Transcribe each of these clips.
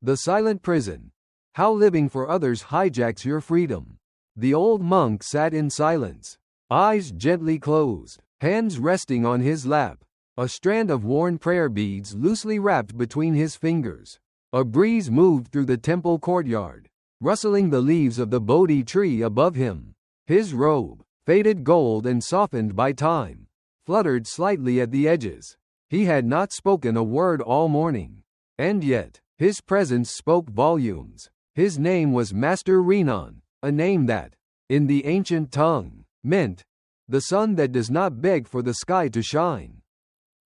The silent prison. How living for others hijacks your freedom. The old monk sat in silence, eyes gently closed, hands resting on his lap, a strand of worn prayer beads loosely wrapped between his fingers. A breeze moved through the temple courtyard, rustling the leaves of the Bodhi tree above him. His robe, faded gold and softened by time, fluttered slightly at the edges. He had not spoken a word all morning, and yet, his presence spoke volumes. His name was Master Renan, a name that, in the ancient tongue, meant, the sun that does not beg for the sky to shine.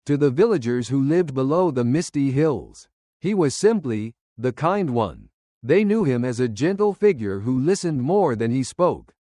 To the villagers who lived below the misty hills, he was simply, the kind one. They knew him as a gentle figure who listened more than he spoke,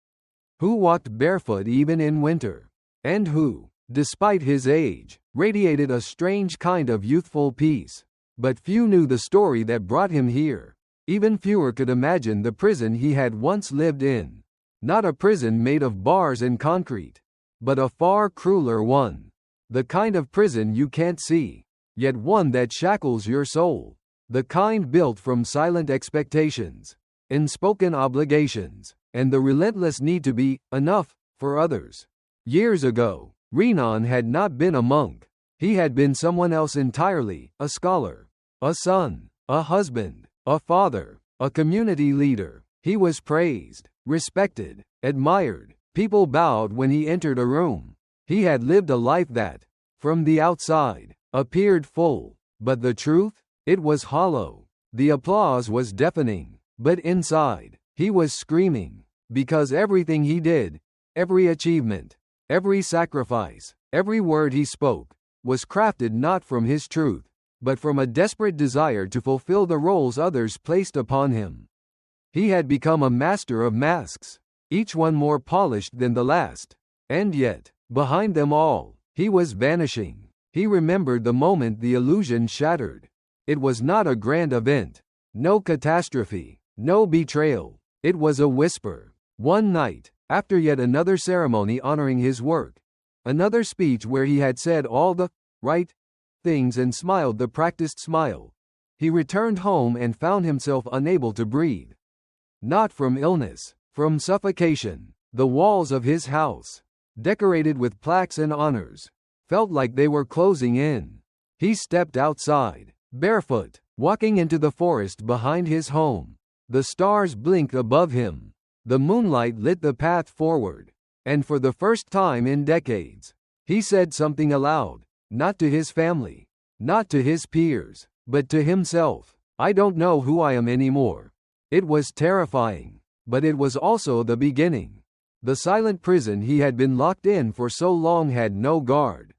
who walked barefoot even in winter, and who, despite his age, radiated a strange kind of youthful peace. But few knew the story that brought him here. Even fewer could imagine the prison he had once lived in. Not a prison made of bars and concrete, but a far crueler one. The kind of prison you can't see, yet one that shackles your soul. The kind built from silent expectations, unspoken obligations, and the relentless need to be enough for others. Years ago, Renan had not been a monk. He had been someone else entirely, a scholar, a son, a husband, a father, a community leader. He was praised, respected, admired. People bowed when he entered a room. He had lived a life that, from the outside, appeared full, but the truth? It was hollow. The applause was deafening, but inside, he was screaming, because everything he did, every achievement, every sacrifice, every word he spoke, was crafted not from his truth, but from a desperate desire to fulfill the roles others placed upon him. He had become a master of masks, each one more polished than the last, and yet, behind them all, he was vanishing. He remembered the moment the illusion shattered. It was not a grand event, no catastrophe, no betrayal. It was a whisper. One night, after yet another ceremony honoring his work, another speech where he had said all the right things and smiled the practiced smile, he returned home and found himself unable to breathe. Not from illness, from suffocation. The walls of his house, decorated with plaques and honors, felt like they were closing in. He stepped outside, barefoot, walking into the forest behind his home. The stars blinked above him. The moonlight lit the path forward. And for the first time in decades, he said something aloud, not to his family, not to his peers, but to himself. I don't know who I am anymore. It was terrifying, but it was also the beginning. The silent prison he had been locked in for so long had no guard,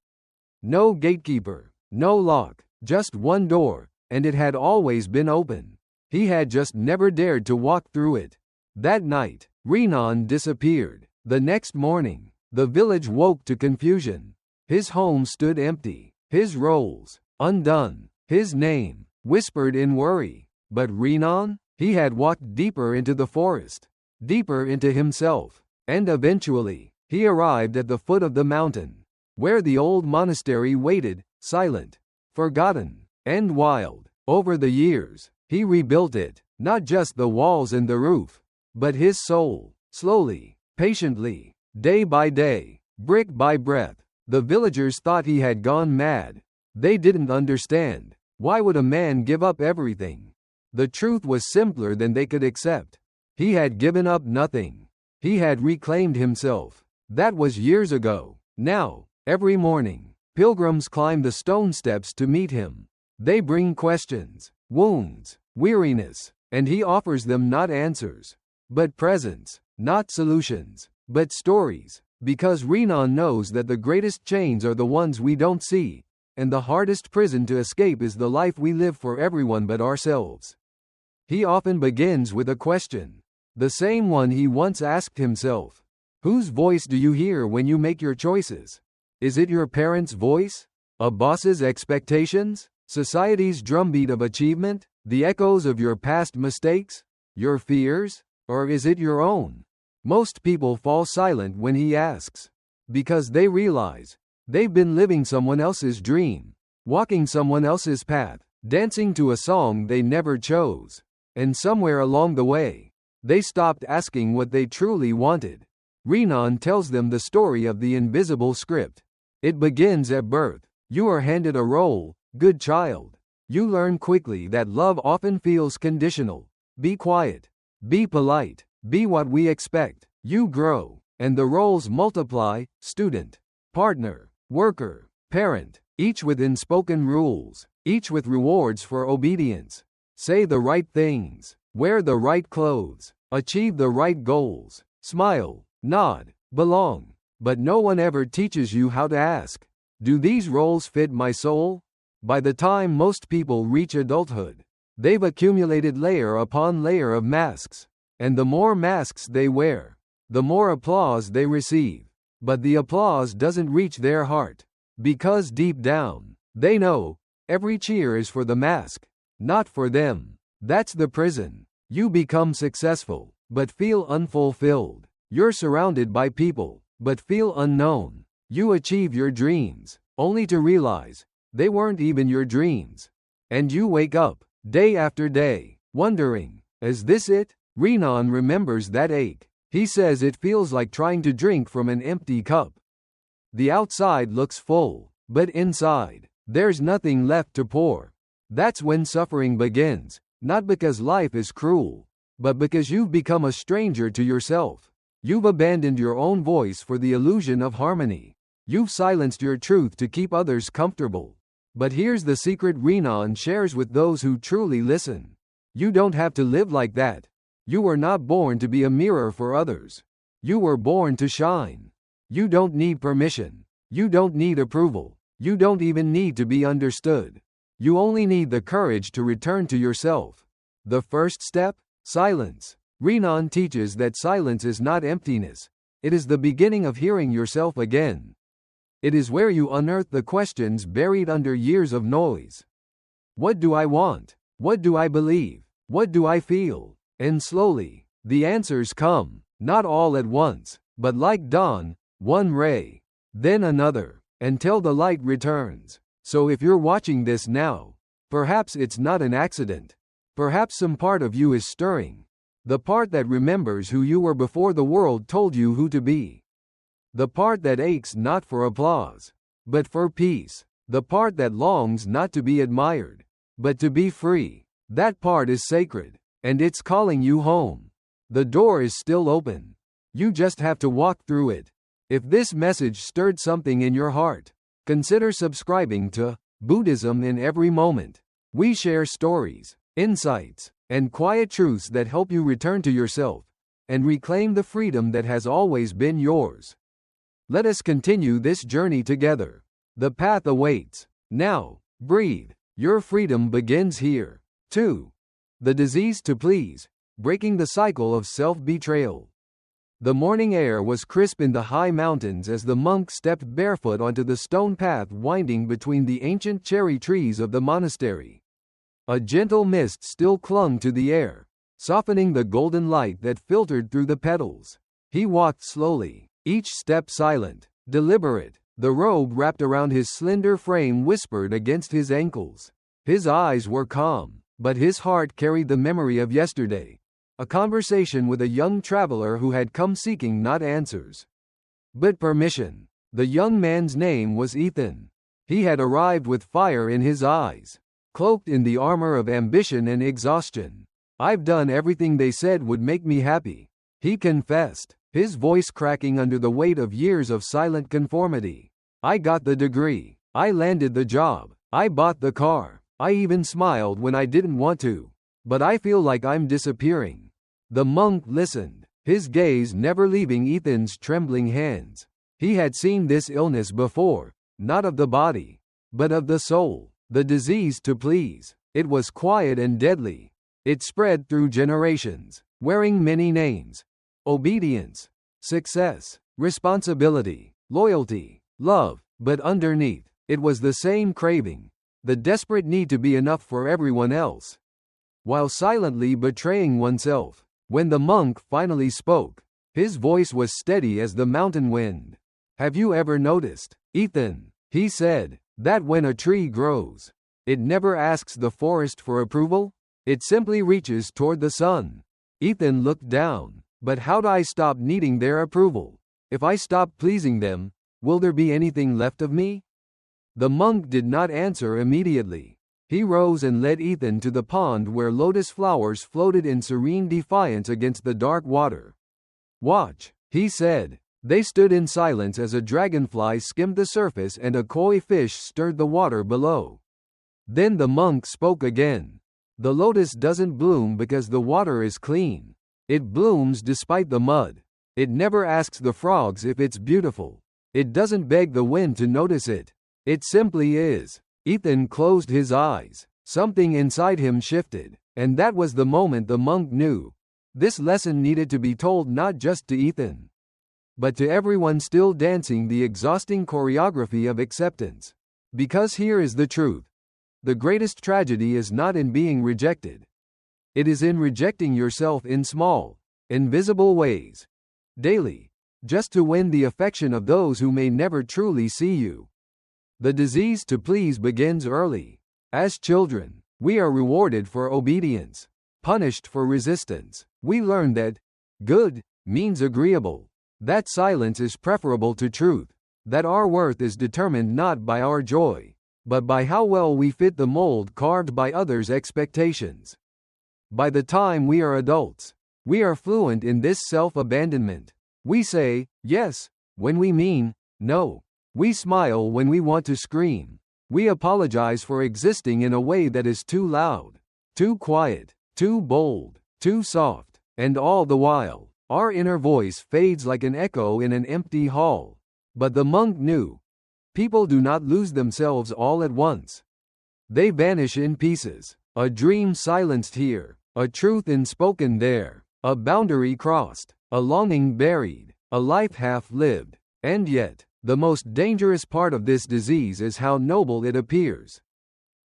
no gatekeeper, no lock, just one door, and it had always been open. He had just never dared to walk through it. That night, Renan disappeared. The next morning, the village woke to confusion. His home stood empty, his roles undone, his name whispered in worry. But Renan? He had walked deeper into the forest, deeper into himself, and eventually, he arrived at the foot of the mountain, where the old monastery waited, silent, forgotten, and wild. Over the years, he rebuilt it, not just the walls and the roof, but his soul, slowly, patiently, day by day, brick by brick. The villagers thought he had gone mad. They didn't understand. Why would a man give up everything? The truth was simpler than they could accept. He had given up nothing. He had reclaimed himself. That was years ago. Now, every morning, pilgrims climb the stone steps to meet him. They bring questions, wounds, weariness, and he offers them not answers, but presence, not solutions, but stories, because Renan knows that the greatest chains are the ones we don't see, and the hardest prison to escape is the life we live for everyone but ourselves. He often begins with a question, the same one he once asked himself. Whose voice do you hear when you make your choices? Is it your parents' voice? A boss's expectations? Society's drumbeat of achievement? The echoes of your past mistakes? Your fears? Or is it your own? Most people fall silent when he asks, because they realize they've been living someone else's dream, walking someone else's path, dancing to a song they never chose. And somewhere along the way, they stopped asking what they truly wanted. Renan tells them the story of the invisible script. It begins at birth. You are handed a role, good child. You learn quickly that love often feels conditional. Be quiet. Be polite. Be what we expect. You grow, and the roles multiply: student, partner, worker, parent, each with unspoken rules, each with rewards for obedience. Say the right things, wear the right clothes, achieve the right goals, smile, nod, belong. But no one ever teaches you how to ask, do these roles fit my soul? By the time most people reach adulthood, they've accumulated layer upon layer of masks. And the more masks they wear, the more applause they receive. But the applause doesn't reach their heart. Because deep down, they know, every cheer is for the mask, not for them. That's the prison. You become successful, but feel unfulfilled. You're surrounded by people, but feel unknown. You achieve your dreams, only to realize they weren't even your dreams. And you wake up, day after day, wondering, is this it? Renan remembers that ache. He says it feels like trying to drink from an empty cup. The outside looks full, but inside, there's nothing left to pour. That's when suffering begins, not because life is cruel, but because you've become a stranger to yourself. You've abandoned your own voice for the illusion of harmony. You've silenced your truth to keep others comfortable. But here's the secret Renan shares with those who truly listen. You don't have to live like that. You were not born to be a mirror for others. You were born to shine. You don't need permission. You don't need approval. You don't even need to be understood. You only need the courage to return to yourself. The first step? Silence. Renan teaches that silence is not emptiness. It is the beginning of hearing yourself again. It is where you unearth the questions buried under years of noise. What do I want? What do I believe? What do I feel? And slowly, the answers come, not all at once, but like dawn, one ray, then another, until the light returns. So if you're watching this now, perhaps it's not an accident. Perhaps some part of you is stirring. The part that remembers who you were before the world told you who to be. The part that aches not for applause, but for peace. The part that longs not to be admired, but to be free. That part is sacred. And it's calling you home. The door is still open. You just have to walk through it. If this message stirred something in your heart, consider subscribing to Buddhism in Every Moment. We share stories, insights, and quiet truths that help you return to yourself and reclaim the freedom that has always been yours. Let us continue this journey together. The path awaits. Now, breathe. Your freedom begins here. 2. The disease to please, breaking the cycle of self-betrayal. The morning air was crisp in the high mountains as the monk stepped barefoot onto the stone path winding between the ancient cherry trees of the monastery. A gentle mist still clung to the air, softening the golden light that filtered through the petals. He walked slowly, each step silent, deliberate. The robe wrapped around his slender frame whispered against his ankles. His eyes were calm, but his heart carried the memory of yesterday, a conversation with a young traveler who had come seeking not answers, but permission. The young man's name was Ethan. He had arrived with fire in his eyes, cloaked in the armor of ambition and exhaustion. I've done everything they said would make me happy, he confessed, his voice cracking under the weight of years of silent conformity. I got the degree. I landed the job. I bought the car. I even smiled when I didn't want to. But I feel like I'm disappearing. The monk listened, his gaze never leaving Ethan's trembling hands. He had seen this illness before, not of the body, but of the soul. The disease to please. It was quiet and deadly. It spread through generations, wearing many names. Obedience, success, responsibility, loyalty, love. But underneath, it was the same craving. The desperate need to be enough for everyone else, while silently betraying oneself. When the monk finally spoke, his voice was steady as the mountain wind. Have you ever noticed, Ethan, he said, that when a tree grows, It never asks the forest for approval. It simply reaches toward the sun. Ethan looked down. But how'd I stop needing their approval? If I stop pleasing them, will there be anything left of me? The monk did not answer immediately. He rose and led Ethan to the pond where lotus flowers floated in serene defiance against the dark water. Watch, he said. They stood in silence as a dragonfly skimmed the surface and a koi fish stirred the water below. Then the monk spoke again. The lotus doesn't bloom because the water is clean. It blooms despite the mud. It never asks the frogs if it's beautiful. It doesn't beg the wind to notice it. It simply is. Ethan closed his eyes. Something inside him shifted, and that was the moment the monk knew. This lesson needed to be told not just to Ethan, but to everyone still dancing the exhausting choreography of acceptance. Because here is the truth. The greatest tragedy is not in being rejected. It is in rejecting yourself in small, invisible ways. Daily. Just to win the affection of those who may never truly see you. The disease to please begins early. As children, we are rewarded for obedience, punished for resistance. We learn that good means agreeable, that silence is preferable to truth, that our worth is determined not by our joy, but by how well we fit the mold carved by others' expectations. By the time we are adults, we are fluent in this self-abandonment. We say, yes, when we mean, no. We smile when we want to scream. We apologize for existing in a way that is too loud, too quiet, too bold, too soft, and all the while, our inner voice fades like an echo in an empty hall. But the monk knew. People do not lose themselves all at once. They vanish in pieces, a dream silenced here, a truth unspoken there, a boundary crossed, a longing buried, a life half-lived. And yet, the most dangerous part of this disease is how noble it appears.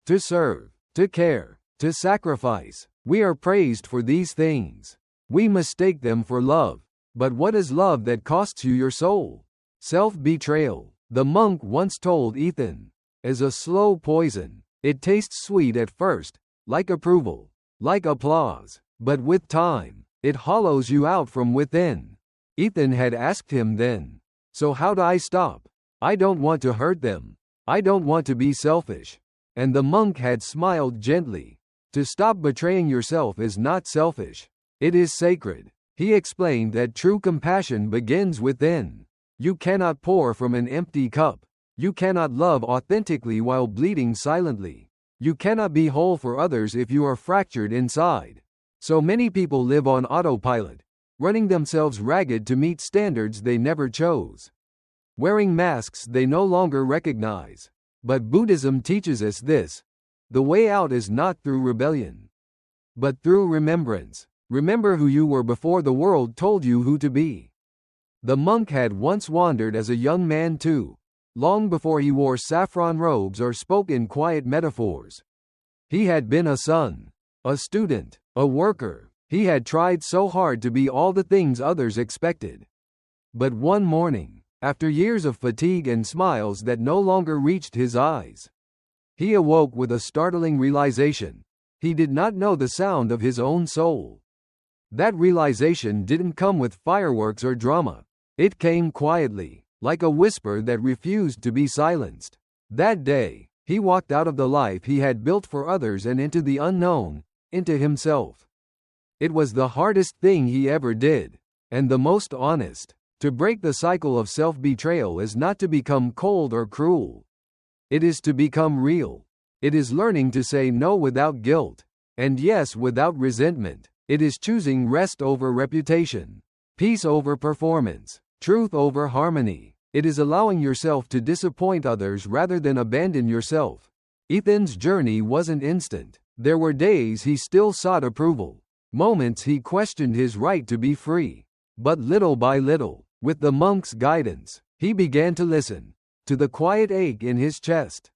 To serve, to care, to sacrifice, we are praised for these things. We mistake them for love. But what is love that costs you your soul? Self-betrayal, the monk once told Ethan, is a slow poison. It tastes sweet at first, like approval, like applause, but with time, it hollows you out from within. Ethan had asked him then, so how do I stop? I don't want to hurt them. I don't want to be selfish. And the monk had smiled gently. To stop betraying yourself is not selfish. It is sacred. He explained that true compassion begins within. You cannot pour from an empty cup. You cannot love authentically while bleeding silently. You cannot be whole for others if you are fractured inside. So many people live on autopilot, running themselves ragged to meet standards they never chose, wearing masks they no longer recognize. But Buddhism teaches us this. The way out is not through rebellion, but through remembrance. Remember who you were before the world told you who to be. The monk had once wandered as a young man too, long before he wore saffron robes or spoke in quiet metaphors. He had been a son, a student, a worker. He had tried so hard to be all the things others expected. But one morning, after years of fatigue and smiles that no longer reached his eyes, he awoke with a startling realization. He did not know the sound of his own soul. That realization didn't come with fireworks or drama. It came quietly, like a whisper that refused to be silenced. That day, he walked out of the life he had built for others and into the unknown, into himself. It was the hardest thing he ever did, and the most honest. To break the cycle of self-betrayal is not to become cold or cruel. It is to become real. It is learning to say no without guilt, and yes without resentment. It is choosing rest over reputation, peace over performance, truth over harmony. It is allowing yourself to disappoint others rather than abandon yourself. Ethan's journey wasn't instant. There were days he still sought approval, moments he questioned his right to be free. But little by little, with the monk's guidance, he began to listen to the quiet ache in his chest,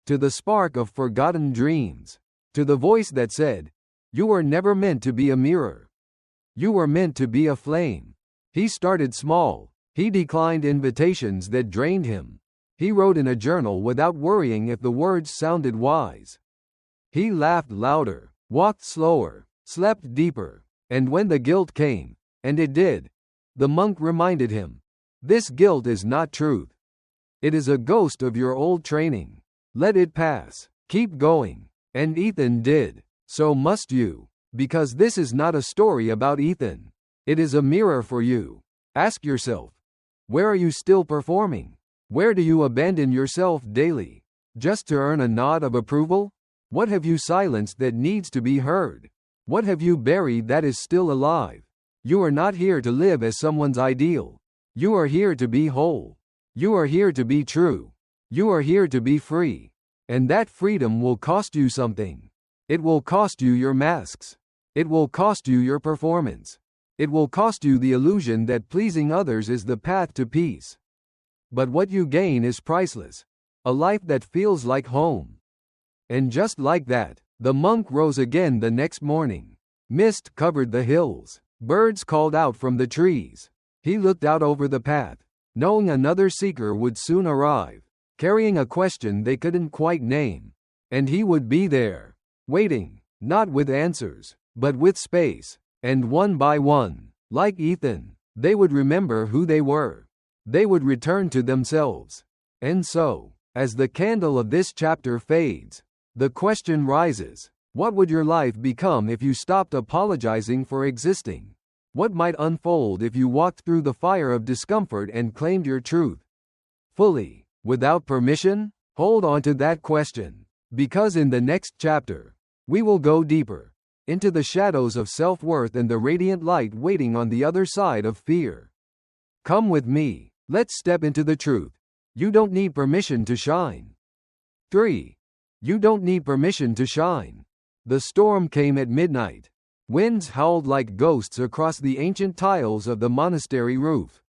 to the spark of forgotten dreams, to the voice that said, "You were never meant to be a mirror. You were meant to be a flame." He started small. He declined invitations that drained him. He wrote in a journal without worrying if the words sounded wise. He laughed louder, walked slower, slept deeper, and when the guilt came, and it did, the monk reminded him, "This guilt is not truth. It is a ghost of your old training. Let it pass. Keep going." And Ethan did. So must you. Because this is not a story about Ethan. It is a mirror for you. Ask yourself, where are you still performing? Where do you abandon yourself daily? Just to earn a nod of approval? What have you silenced that needs to be heard? What have you buried that is still alive? You are not here to live as someone's ideal. You are here to be whole. You are here to be true. You are here to be free. And that freedom will cost you something. It will cost you your masks. It will cost you your performance. It will cost you the illusion that pleasing others is the path to peace. But what you gain is priceless. A life that feels like home. And just like that, the monk rose again the next morning. Mist covered the hills. Birds called out from the trees. He looked out over the path, knowing another seeker would soon arrive, carrying a question they couldn't quite name. And he would be there, waiting, not with answers, but with space. And one by one, like Ethan, they would remember who they were. They would return to themselves. And so, as the candle of this chapter fades, the question rises, what would your life become if you stopped apologizing for existing? What might unfold if you walked through the fire of discomfort and claimed your truth fully, without permission? Hold on to that question, because in the next chapter, we will go deeper into the shadows of self-worth and the radiant light waiting on the other side of fear. Come with me, let's step into the truth. You don't need permission to shine. 3. You don't need permission to shine. The storm came at midnight. Winds howled like ghosts across the ancient tiles of the monastery roof.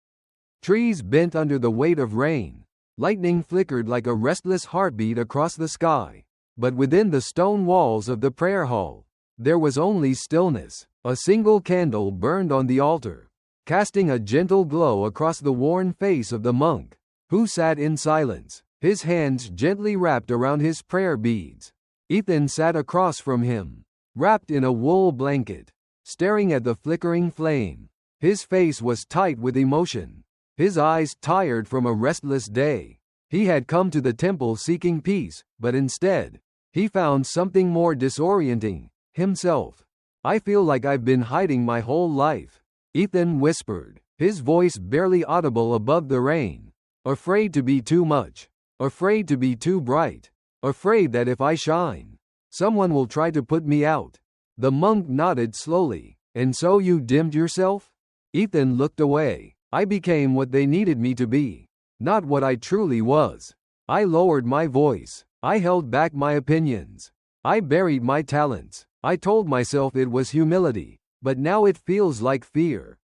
Trees bent under the weight of rain. Lightning flickered like a restless heartbeat across the sky. But within the stone walls of the prayer hall, there was only stillness. A single candle burned on the altar, casting a gentle glow across the worn face of the monk, who sat in silence, his hands gently wrapped around his prayer beads. Ethan sat across from him, wrapped in a wool blanket, staring at the flickering flame. His face was tight with emotion, his eyes tired from a restless day. He had come to the temple seeking peace, but instead, he found something more disorienting, himself. "I feel like I've been hiding my whole life," Ethan whispered, his voice barely audible above the rain. "Afraid to be too much. Afraid to be too bright. Afraid that if I shine, someone will try to put me out." The monk nodded slowly. "And so you dimmed yourself?" Ethan looked away. "I became what they needed me to be, not what I truly was. I lowered my voice. I held back my opinions. I buried my talents. I told myself it was humility, but now it feels like fear."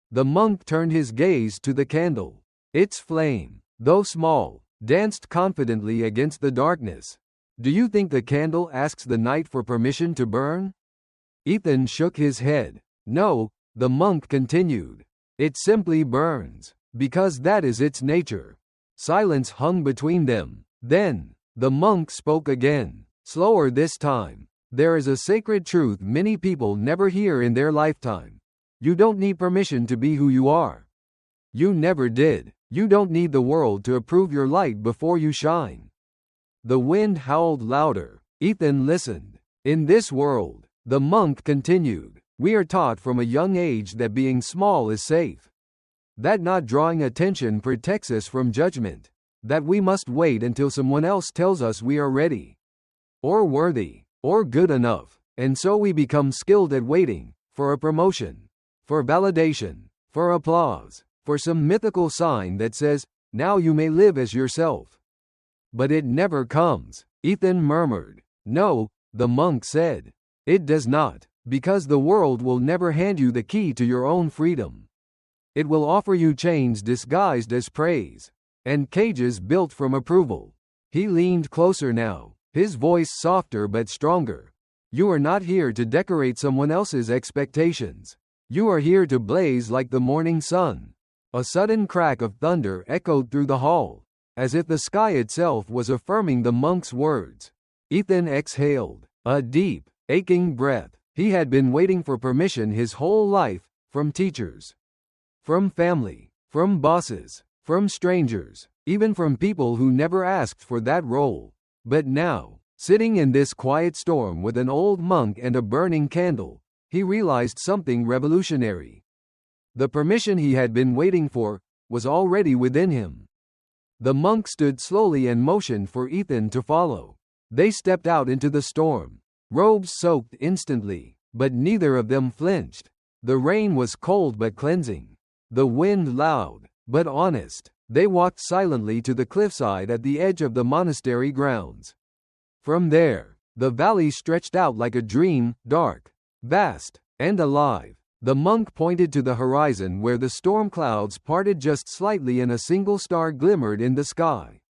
The monk turned his gaze to the candle. Its flame, though small, danced confidently against the darkness. "Do you think the candle asks the night for permission to burn?" Ethan shook his head. "No," the monk continued. "It simply burns, because that is its nature." Silence hung between them. Then, the monk spoke again, slower this time. "There is a sacred truth many people never hear in their lifetime. You don't need permission to be who you are. You never did. You don't need the world to approve your light before you shine." The wind howled louder. Ethan listened. "In this world," the monk continued, "we are taught from a young age that being small is safe. That not drawing attention protects us from judgment. That we must wait until someone else tells us we are ready, or worthy, or good enough. And so we become skilled at waiting, for a promotion, for validation, for applause, for some mythical sign that says, now you may live as yourself." "But it never comes," Ethan murmured. "No," the monk said. "It does not, because the world will never hand you the key to your own freedom. It will offer you chains disguised as praise, and cages built from approval." He leaned closer now, his voice softer but stronger. "You are not here to decorate someone else's expectations. You are here to blaze like the morning sun." A sudden crack of thunder echoed through the hall. as if the sky itself was affirming the monk's words. Ethan exhaled a deep, aching breath. He had been waiting for permission his whole life, from teachers, from family, from bosses, from strangers, even from people who never asked for that role. But now, sitting in this quiet storm with an old monk and a burning candle, he realized something revolutionary. The permission he had been waiting for was already within him. The monk stood slowly and motioned for Ethan to follow. They stepped out into the storm, robes soaked instantly, but neither of them flinched. The rain was cold but cleansing, the wind loud but honest. They walked silently to the cliffside at the edge of the monastery grounds. From there, the valley stretched out like a dream, dark, vast, and alive. The monk pointed to the horizon where the storm clouds parted just slightly and a single star glimmered in the sky.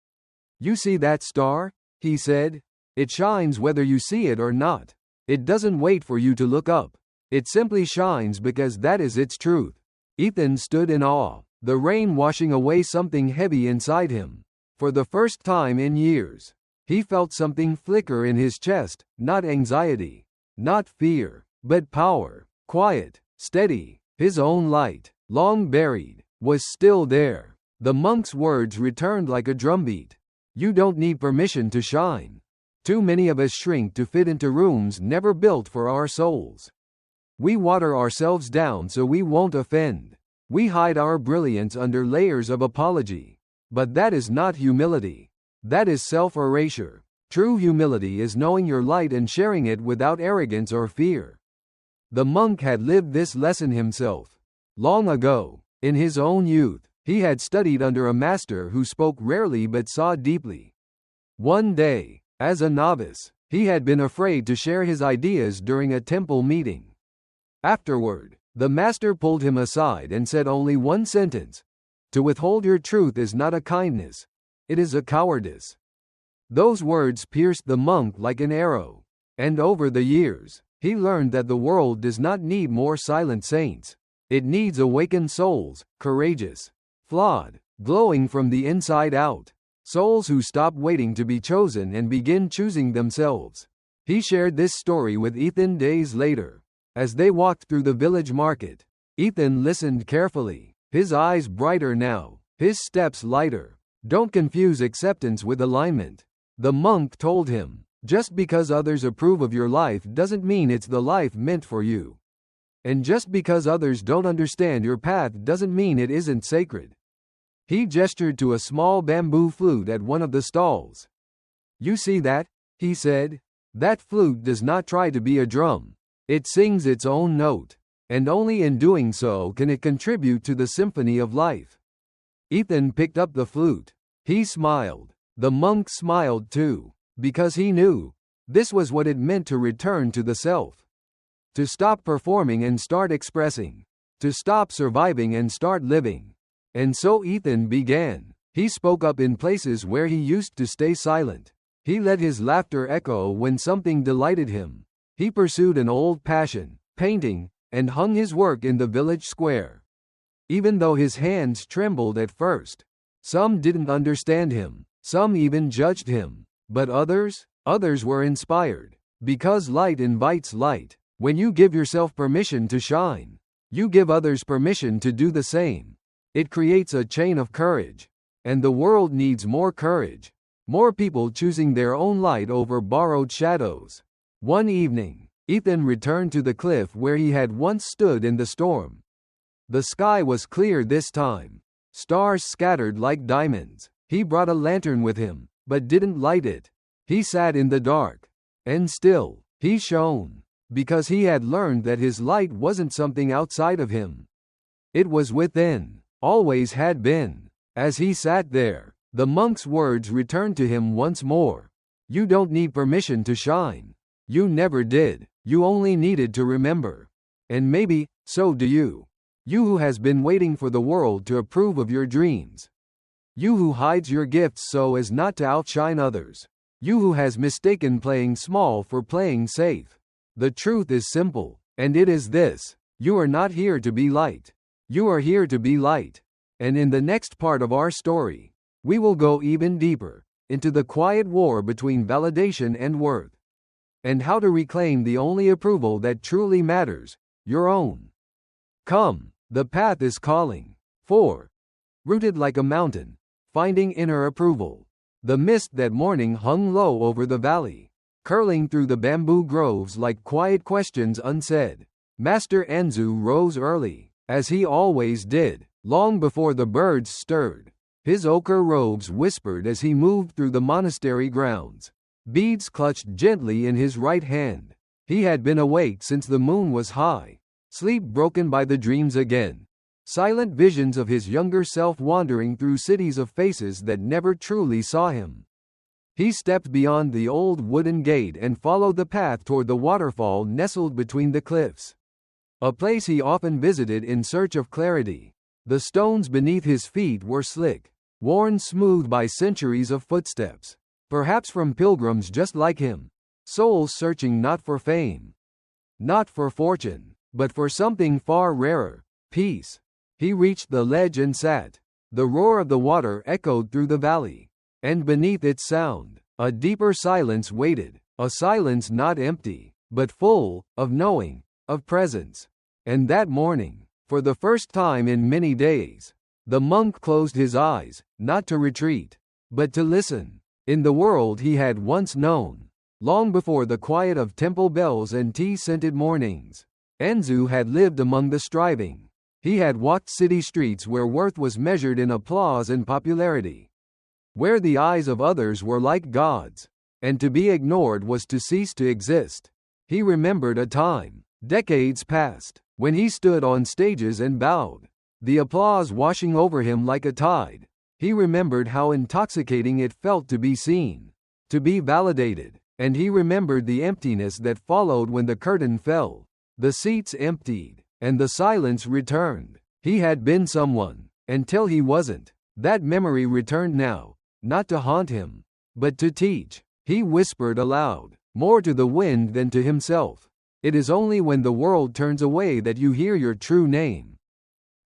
"You see that star?" he said. "It shines whether you see it or not. It doesn't wait for you to look up. It simply shines because that is its truth." Ethan stood in awe, the rain washing away something heavy inside him. For the first time in years, he felt something flicker in his chest, not anxiety, not fear, but power, quiet, steady. His own light, long buried, was still there. The monk's words returned like a drumbeat. "You don't need permission to shine. Too many of us shrink to fit into rooms never built for our souls. We water ourselves down so we won't offend. We hide our brilliance under layers of apology. But that is not humility. That is self-erasure. True humility is knowing your light and sharing it without arrogance or fear." The monk had lived this lesson himself. Long ago, in his own youth, he had studied under a master who spoke rarely but saw deeply. One day, as a novice, he had been afraid to share his ideas during a temple meeting. Afterward, the master pulled him aside and said only one sentence: "To withhold your truth is not a kindness, it is a cowardice." Those words pierced the monk like an arrow. And over the years, he learned that the world does not need more silent saints. It needs awakened souls, courageous, flawed, glowing from the inside out. Souls who stop waiting to be chosen and begin choosing themselves. He shared this story with Ethan days later. As they walked through the village market, Ethan listened carefully, his eyes brighter now, his steps lighter. "Don't confuse acceptance with alignment," the monk told him. "Just because others approve of your life doesn't mean it's the life meant for you. And just because others don't understand your path doesn't mean it isn't sacred." He gestured to a small bamboo flute at one of the stalls. "You see that?" he said. "That flute does not try to be a drum. It sings its own note. And only in doing so can it contribute to the symphony of life." Ethan picked up the flute. He smiled. The monk smiled too, because he knew this was what it meant to return to the self. To stop performing and start expressing. To stop surviving and start living. And so Ethan began. He spoke up in places where he used to stay silent. He let his laughter echo when something delighted him. He pursued an old passion, painting, and hung his work in the village square. Even though his hands trembled at first, some didn't understand him, some even judged him. But others were inspired. Because light invites light. When you give yourself permission to shine, you give others permission to do the same. It creates a chain of courage. And the world needs more courage. More people choosing their own light over borrowed shadows. One evening, Ethan returned to the cliff where he had once stood in the storm. The sky was clear this time. Stars scattered like diamonds. He brought a lantern with him, but didn't light it. He sat in the dark. And still, he shone. Because he had learned that his light wasn't something outside of him. It was within. Always had been. As he sat there, the monk's words returned to him once more. "You don't need permission to shine. You never did. You only needed to remember. And maybe, so do you. You who has been waiting for the world to approve of your dreams. You who hides your gifts so as not to outshine others. You who has mistaken playing small for playing safe. The truth is simple, and it is this: you are not here to be light. You are here to be light." And in the next part of our story, we will go even deeper into the quiet war between validation and worth, and how to reclaim the only approval that truly matters, your own. Come, the path is calling. 4. Rooted like a mountain, finding inner approval. The mist that morning hung low over the valley, curling through the bamboo groves like quiet questions unsaid. Master Anzu rose early, as he always did, long before the birds stirred. His ochre robes whispered as he moved through the monastery grounds. Beads clutched gently in his right hand. He had been awake since the moon was high, sleep broken by the dreams again. Silent visions of his younger self wandering through cities of faces that never truly saw him. He stepped beyond the old wooden gate and followed the path toward the waterfall nestled between the cliffs. A place he often visited in search of clarity. The stones beneath his feet were slick, worn smooth by centuries of footsteps, perhaps from pilgrims just like him, souls searching not for fame, not for fortune, but for something far rarer, peace. He reached the ledge and sat. The roar of the water echoed through the valley, and beneath its sound, a deeper silence waited, a silence not empty, but full of knowing, of presence. And that morning, for the first time in many days, the monk closed his eyes, not to retreat, but to listen. In the world he had once known, long before the quiet of temple bells and tea-scented mornings, Anzu had lived among the striving. He had walked city streets where worth was measured in applause and popularity, where the eyes of others were like gods, and to be ignored was to cease to exist. He remembered a time, decades past, when he stood on stages and bowed, the applause washing over him like a tide. He remembered how intoxicating it felt to be seen, to be validated, and he remembered the emptiness that followed when the curtain fell. The seats emptied, and the silence returned. He had been someone, until he wasn't. That memory returned now, not to haunt him, but to teach. He whispered aloud, more to the wind than to himself. It is only when the world turns away that you hear your true name.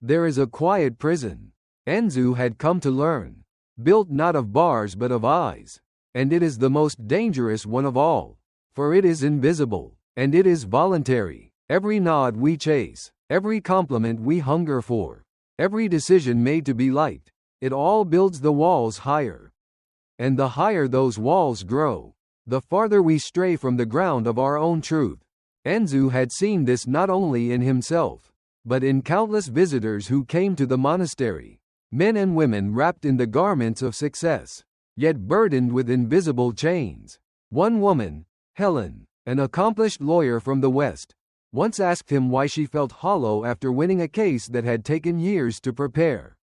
There is a quiet prison, Anzu had come to learn, built not of bars but of eyes, and it is the most dangerous one of all, for it is invisible, and it is voluntary. Every nod we chase, every compliment we hunger for, every decision made to be liked, it all builds the walls higher. And the higher those walls grow, the farther we stray from the ground of our own truth. Anzu had seen this not only in himself, but in countless visitors who came to the monastery, men and women wrapped in the garments of success, yet burdened with invisible chains. One woman, Helen, an accomplished lawyer from the West, once asked him why she felt hollow after winning a case that had taken years to prepare.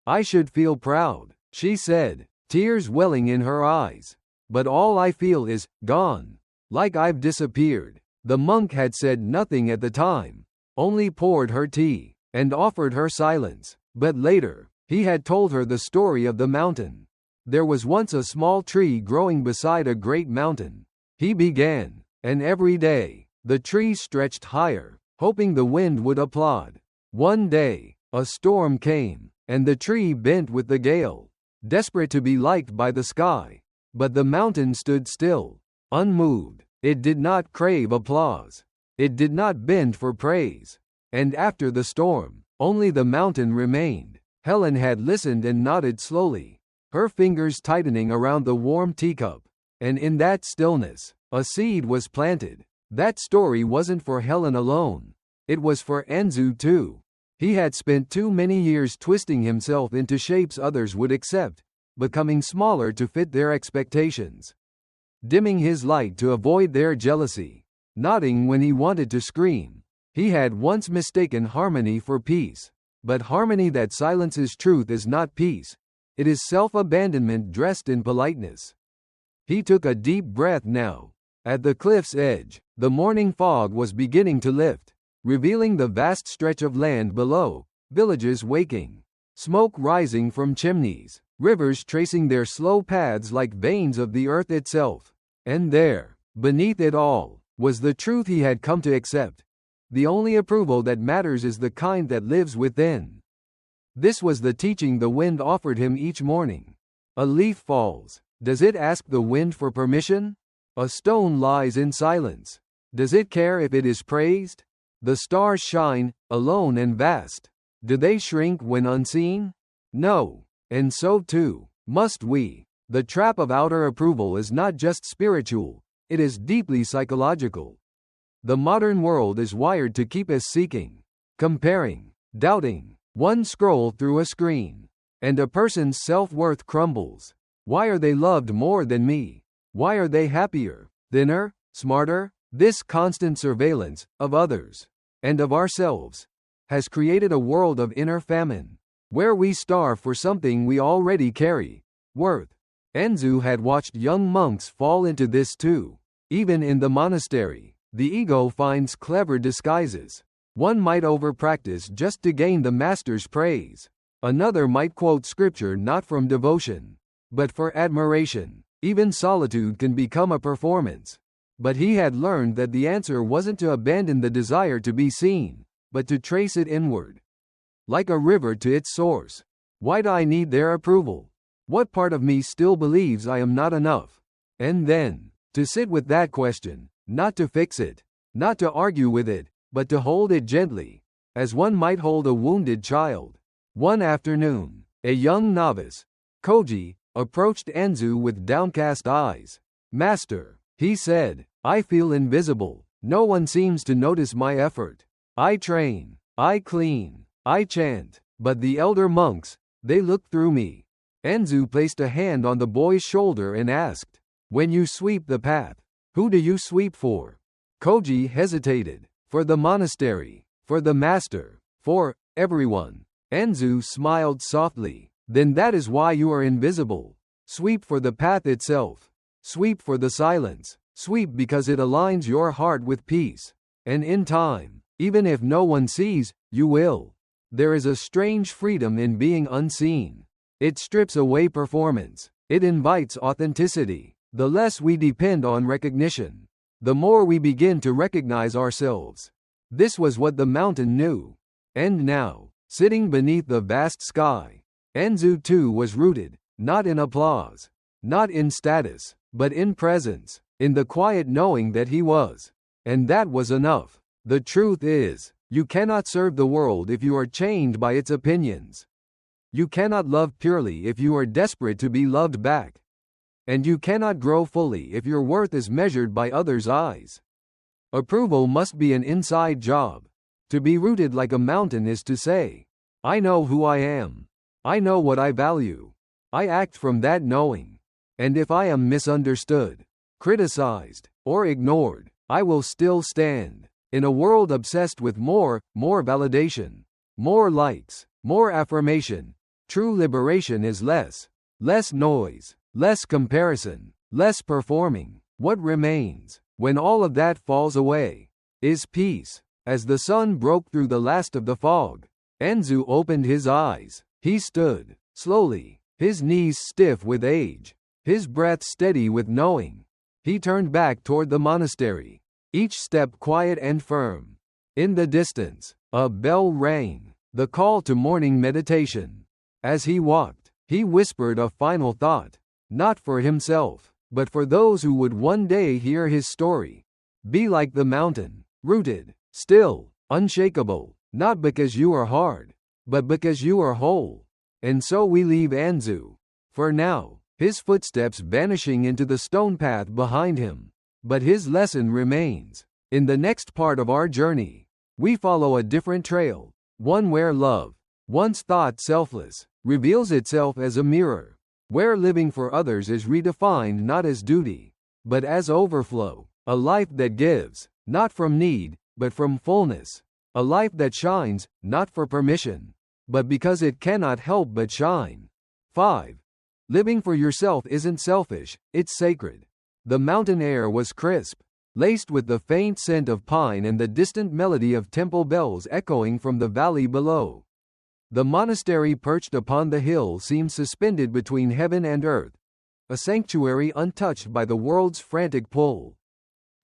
"I should feel proud," she said, tears welling in her eyes. "But all I feel is, gone. Like I've disappeared." The monk had said nothing at the time, only poured her tea, and offered her silence. But later, he had told her the story of the mountain. There was once a small tree growing beside a great mountain. He began, and every day, the tree stretched higher, hoping the wind would applaud. One day, a storm came, and the tree bent with the gale, desperate to be liked by the sky. But the mountain stood still, unmoved. It did not crave applause. It did not bend for praise. And after the storm, only the mountain remained. Helen had listened and nodded slowly, her fingers tightening around the warm teacup. And in that stillness, a seed was planted. That story wasn't for Helen alone. It was for Anzu too. He had spent too many years twisting himself into shapes others would accept, becoming smaller to fit their expectations, dimming his light to avoid their jealousy, nodding when he wanted to scream. He had once mistaken harmony for peace. But harmony that silences truth is not peace. It is self-abandonment dressed in politeness. He took a deep breath now. At the cliff's edge, the morning fog was beginning to lift, revealing the vast stretch of land below, villages waking, smoke rising from chimneys, rivers tracing their slow paths like veins of the earth itself. And there, beneath it all, was the truth he had come to accept. The only approval that matters is the kind that lives within. This was the teaching the wind offered him each morning. A leaf falls. Does it ask the wind for permission? A stone lies in silence. Does it care if it is praised? The stars shine, alone and vast. Do they shrink when unseen? No. And so too must we. The trap of outer approval is not just spiritual, it is deeply psychological. The modern world is wired to keep us seeking, comparing, doubting. One scroll through a screen, and a person's self-worth crumbles. Why are they loved more than me? Why are they happier, thinner, smarter? This constant surveillance of others and of ourselves has created a world of inner famine, where we starve for something we already carry, worth. Enzu had watched young monks fall into this too. Even in the monastery, the ego finds clever disguises. One might over-practice just to gain the master's praise. Another might quote scripture not from devotion, but for admiration. Even solitude can become a performance. But he had learned that the answer wasn't to abandon the desire to be seen, but to trace it inward. Like a river to its source. Why do I need their approval? What part of me still believes I am not enough? And then, to sit with that question, not to fix it, not to argue with it, but to hold it gently, as one might hold a wounded child. One afternoon, a young novice, Koji, approached Enzu with downcast eyes. "Master," he said, "I feel invisible. No one seems to notice my effort. I train, I clean, I chant, but the elder monks, they look through me." Enzu placed a hand on the boy's shoulder and asked, "When you sweep the path, who do you sweep for?" Koji hesitated. "For the monastery, for the master, for everyone." Enzu smiled softly. "Then that is why you are invisible. Sweep for the path itself. Sweep for the silence. Sweep because it aligns your heart with peace. And in time, even if no one sees, you will." There is a strange freedom in being unseen. It strips away performance. It invites authenticity. The less we depend on recognition, the more we begin to recognize ourselves. This was what the mountain knew. And now, sitting beneath the vast sky, Enzu too was rooted, not in applause, not in status, but in presence, in the quiet knowing that he was. And that was enough. The truth is, you cannot serve the world if you are chained by its opinions. You cannot love purely if you are desperate to be loved back. And you cannot grow fully if your worth is measured by others' eyes. Approval must be an inside job. To be rooted like a mountain is to say, "I know who I am. I know what I value. I act from that knowing. And if I am misunderstood, criticized, or ignored, I will still stand." In a world obsessed with more validation, more likes, more affirmation, true liberation is less noise, less comparison, less performing. What remains, when all of that falls away, is peace. As the sun broke through the last of the fog, Enzu opened his eyes. He stood, slowly, his knees stiff with age, his breath steady with knowing. He turned back toward the monastery, each step quiet and firm. In the distance, a bell rang, the call to morning meditation. As he walked, he whispered a final thought, not for himself, but for those who would one day hear his story. Be like the mountain, rooted, still, unshakable, not because you are hard, but because you are whole. And so we leave Enzu, for now, his footsteps vanishing into the stone path behind him. But his lesson remains. In the next part of our journey, we follow a different trail, one where love, once thought selfless, reveals itself as a mirror, where living for others is redefined not as duty, but as overflow, a life that gives, not from need, but from fullness, a life that shines, not for permission, but because it cannot help but shine. 5. Living for yourself isn't selfish, it's sacred. The mountain air was crisp, laced with the faint scent of pine and the distant melody of temple bells echoing from the valley below. The monastery perched upon the hill seemed suspended between heaven and earth, a sanctuary untouched by the world's frantic pull.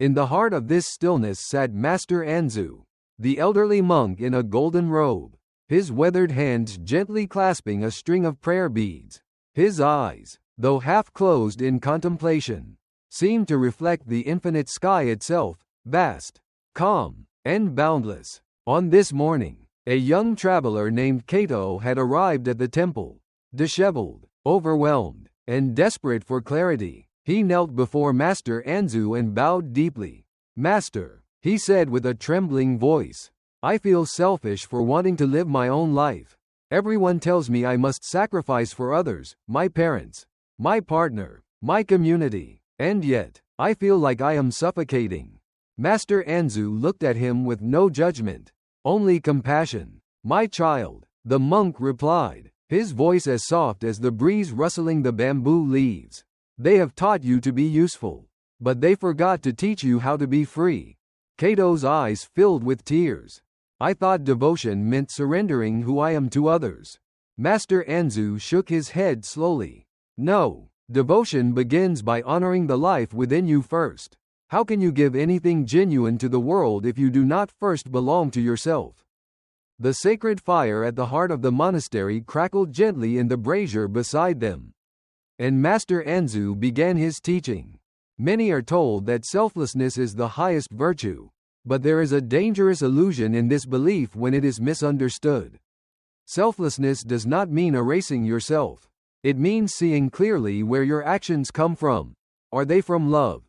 In the heart of this stillness sat Master Enzu, the elderly monk in a golden robe, his weathered hands gently clasping a string of prayer beads. His eyes, though half closed in contemplation, seemed to reflect the infinite sky itself, vast, calm, and boundless. On this morning, a young traveler named Kato had arrived at the temple. Disheveled, overwhelmed, and desperate for clarity, he knelt before Master Anzu and bowed deeply. "Master," he said with a trembling voice, "I feel selfish for wanting to live my own life. Everyone tells me I must sacrifice for others, my parents, my partner, my community, and yet, I feel like I am suffocating." Master Anzu looked at him with no judgment, only compassion. "My child," the monk replied, his voice as soft as the breeze rustling the bamboo leaves. "They have taught you to be useful, but they forgot to teach you how to be free." Kato's eyes filled with tears. "I thought devotion meant surrendering who I am to others." Master Anzu shook his head slowly. "No, devotion begins by honoring the life within you first. How can you give anything genuine to the world if you do not first belong to yourself?" The sacred fire at the heart of the monastery crackled gently in the brazier beside them. And Master Anzu began his teaching. Many are told that selflessness is the highest virtue, but there is a dangerous illusion in this belief when it is misunderstood. Selflessness does not mean erasing yourself. It means seeing clearly where your actions come from. Are they from love?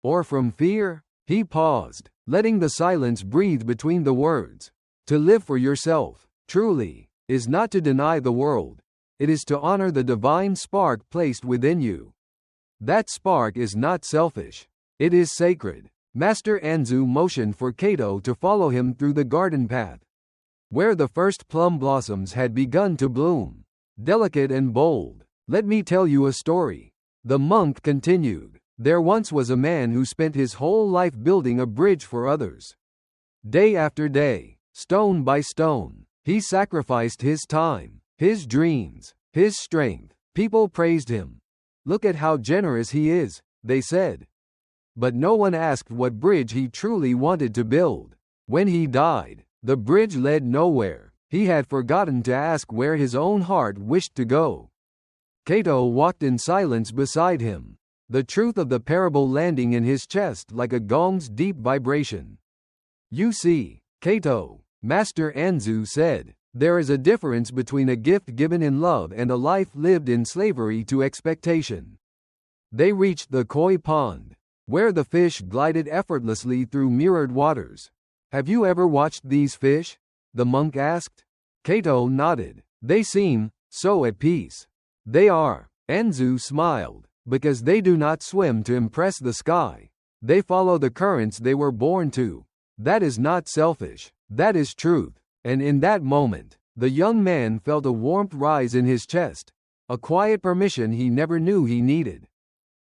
Or from fear? He paused, letting the silence breathe between the words. To live for yourself, truly, is not to deny the world. It is to honor the divine spark placed within you. That spark is not selfish. It is sacred. Master Anzu motioned for Kato to follow him through the garden path, where the first plum blossoms had begun to bloom, delicate and bold. "Let me tell you a story," the monk continued. "There once was a man who spent his whole life building a bridge for others. Day after day, stone by stone, he sacrificed his time, his dreams, his strength. People praised him. 'Look at how generous he is,' they said. But no one asked what bridge he truly wanted to build. When he died, the bridge led nowhere. He had forgotten to ask where his own heart wished to go." Kato walked in silence beside him, the truth of the parable landing in his chest like a gong's deep vibration. "You see, Kato," Master Anzu said, "there is a difference between a gift given in love and a life lived in slavery to expectation." They reached the koi pond, where the fish glided effortlessly through mirrored waters. "Have you ever watched these fish?" the monk asked. Kato nodded. "They seem so at peace." "They are," Anzu smiled, "because they do not swim to impress the sky. They follow the currents they were born to. That is not selfish. That is truth." And in that moment, the young man felt a warmth rise in his chest, a quiet permission he never knew he needed.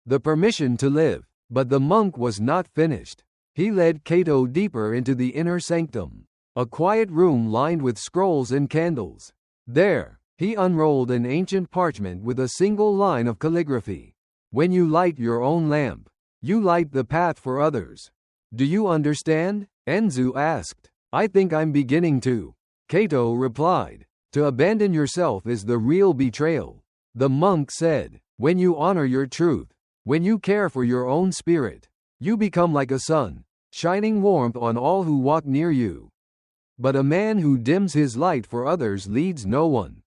The permission to live. But the monk was not finished. He led Kato deeper into the inner sanctum, a quiet room lined with scrolls and candles. There, he unrolled an ancient parchment with a single line of calligraphy. "When you light your own lamp, you light the path for others." "Do you understand?" Anzu asked. "I think I'm beginning to," Kato replied. "To abandon yourself is the real betrayal," the monk said. "When you honor your truth, when you care for your own spirit, you become like a sun, shining warmth on all who walk near you. But a man who dims his light for others leads no one.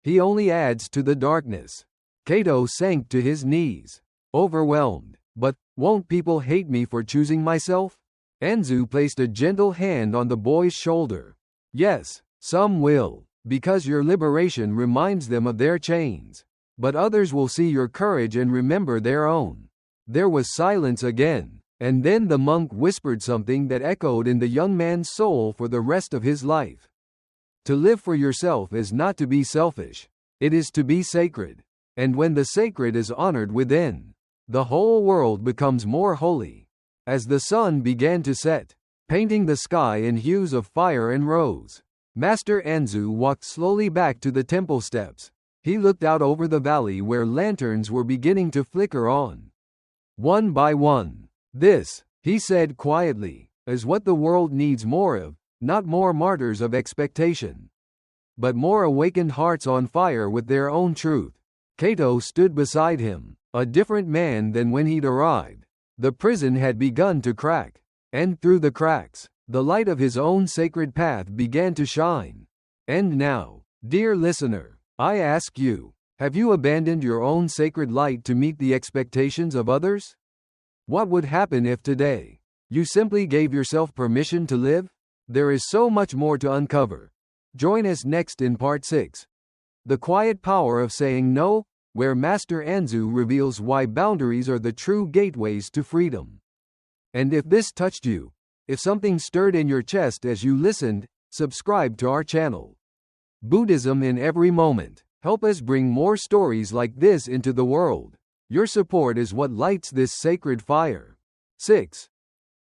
He only adds to the darkness." Kato sank to his knees, overwhelmed. "But, won't people hate me for choosing myself?" Anzu placed a gentle hand on the boy's shoulder. "Yes, some will, because your liberation reminds them of their chains. But others will see your courage and remember their own." There was silence again, and then the monk whispered something that echoed in the young man's soul for the rest of his life. To live for yourself is not to be selfish. It is to be sacred. And when the sacred is honored within, the whole world becomes more holy. As the sun began to set, painting the sky in hues of fire and rose, Master Anzu walked slowly back to the temple steps. He looked out over the valley where lanterns were beginning to flicker on, one by one. "This," he said quietly, "is what the world needs more of, not more martyrs of expectation, but more awakened hearts on fire with their own truth." Kato stood beside him, a different man than when he'd arrived. The prison had begun to crack, and through the cracks, the light of his own sacred path began to shine. And now, dear listener, I ask you, have you abandoned your own sacred light to meet the expectations of others? What would happen if today you simply gave yourself permission to live? There is so much more to uncover. Join us next in Part 6. The Quiet Power of Saying No, where Master Anzu reveals why boundaries are the true gateways to freedom. And if this touched you, if something stirred in your chest as you listened, subscribe to our channel. Buddhism in every moment. Help us bring more stories like this into the world. Your support is what lights this sacred fire. 6.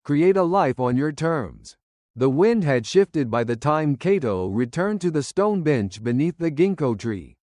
Create a life on your terms. The wind had shifted by the time Kato returned to the stone bench beneath the ginkgo tree.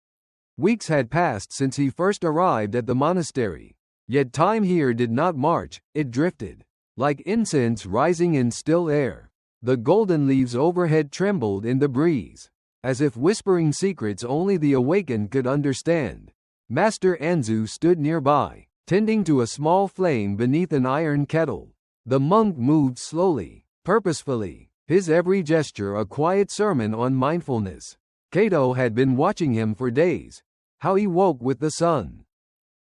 Weeks had passed since he first arrived at the monastery. Yet time here did not march, it drifted. Like incense rising in still air. The golden leaves overhead trembled in the breeze, as if whispering secrets only the awakened could understand. Master Anzu stood nearby, tending to a small flame beneath an iron kettle. The monk moved slowly, purposefully, his every gesture a quiet sermon on mindfulness. Kato had been watching him for days. How he woke with the sun.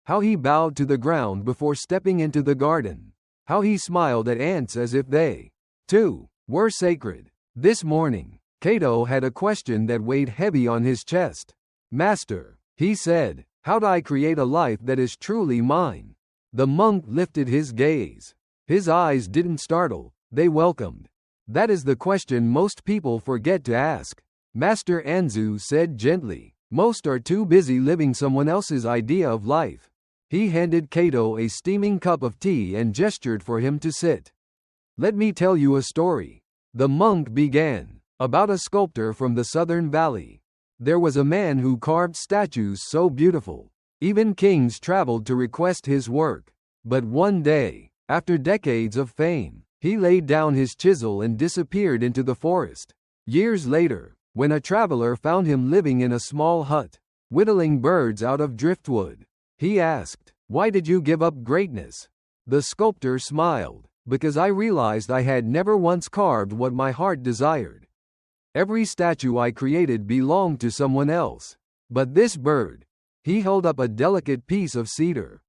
How he bowed to the ground before stepping into the garden. How he smiled at ants as if they, too, were sacred. This morning, Kato had a question that weighed heavy on his chest. Master, he said, how do I create a life that is truly mine? The monk lifted his gaze. His eyes didn't startle, they welcomed. That is the question most people forget to ask. Master Anzu said gently, most are too busy living someone else's idea of life. He handed Kato a steaming cup of tea and gestured for him to sit. Let me tell you a story. The monk began. About a sculptor from the southern valley. There was a man who carved statues so beautiful. Even kings traveled to request his work. But one day, after decades of fame, he laid down his chisel and disappeared into the forest. Years later, when a traveler found him living in a small hut, whittling birds out of driftwood, he asked, "Why did you give up greatness?" The sculptor smiled, "Because I realized I had never once carved what my heart desired. Every statue I created belonged to someone else. But this bird," he held up a delicate piece of cedar,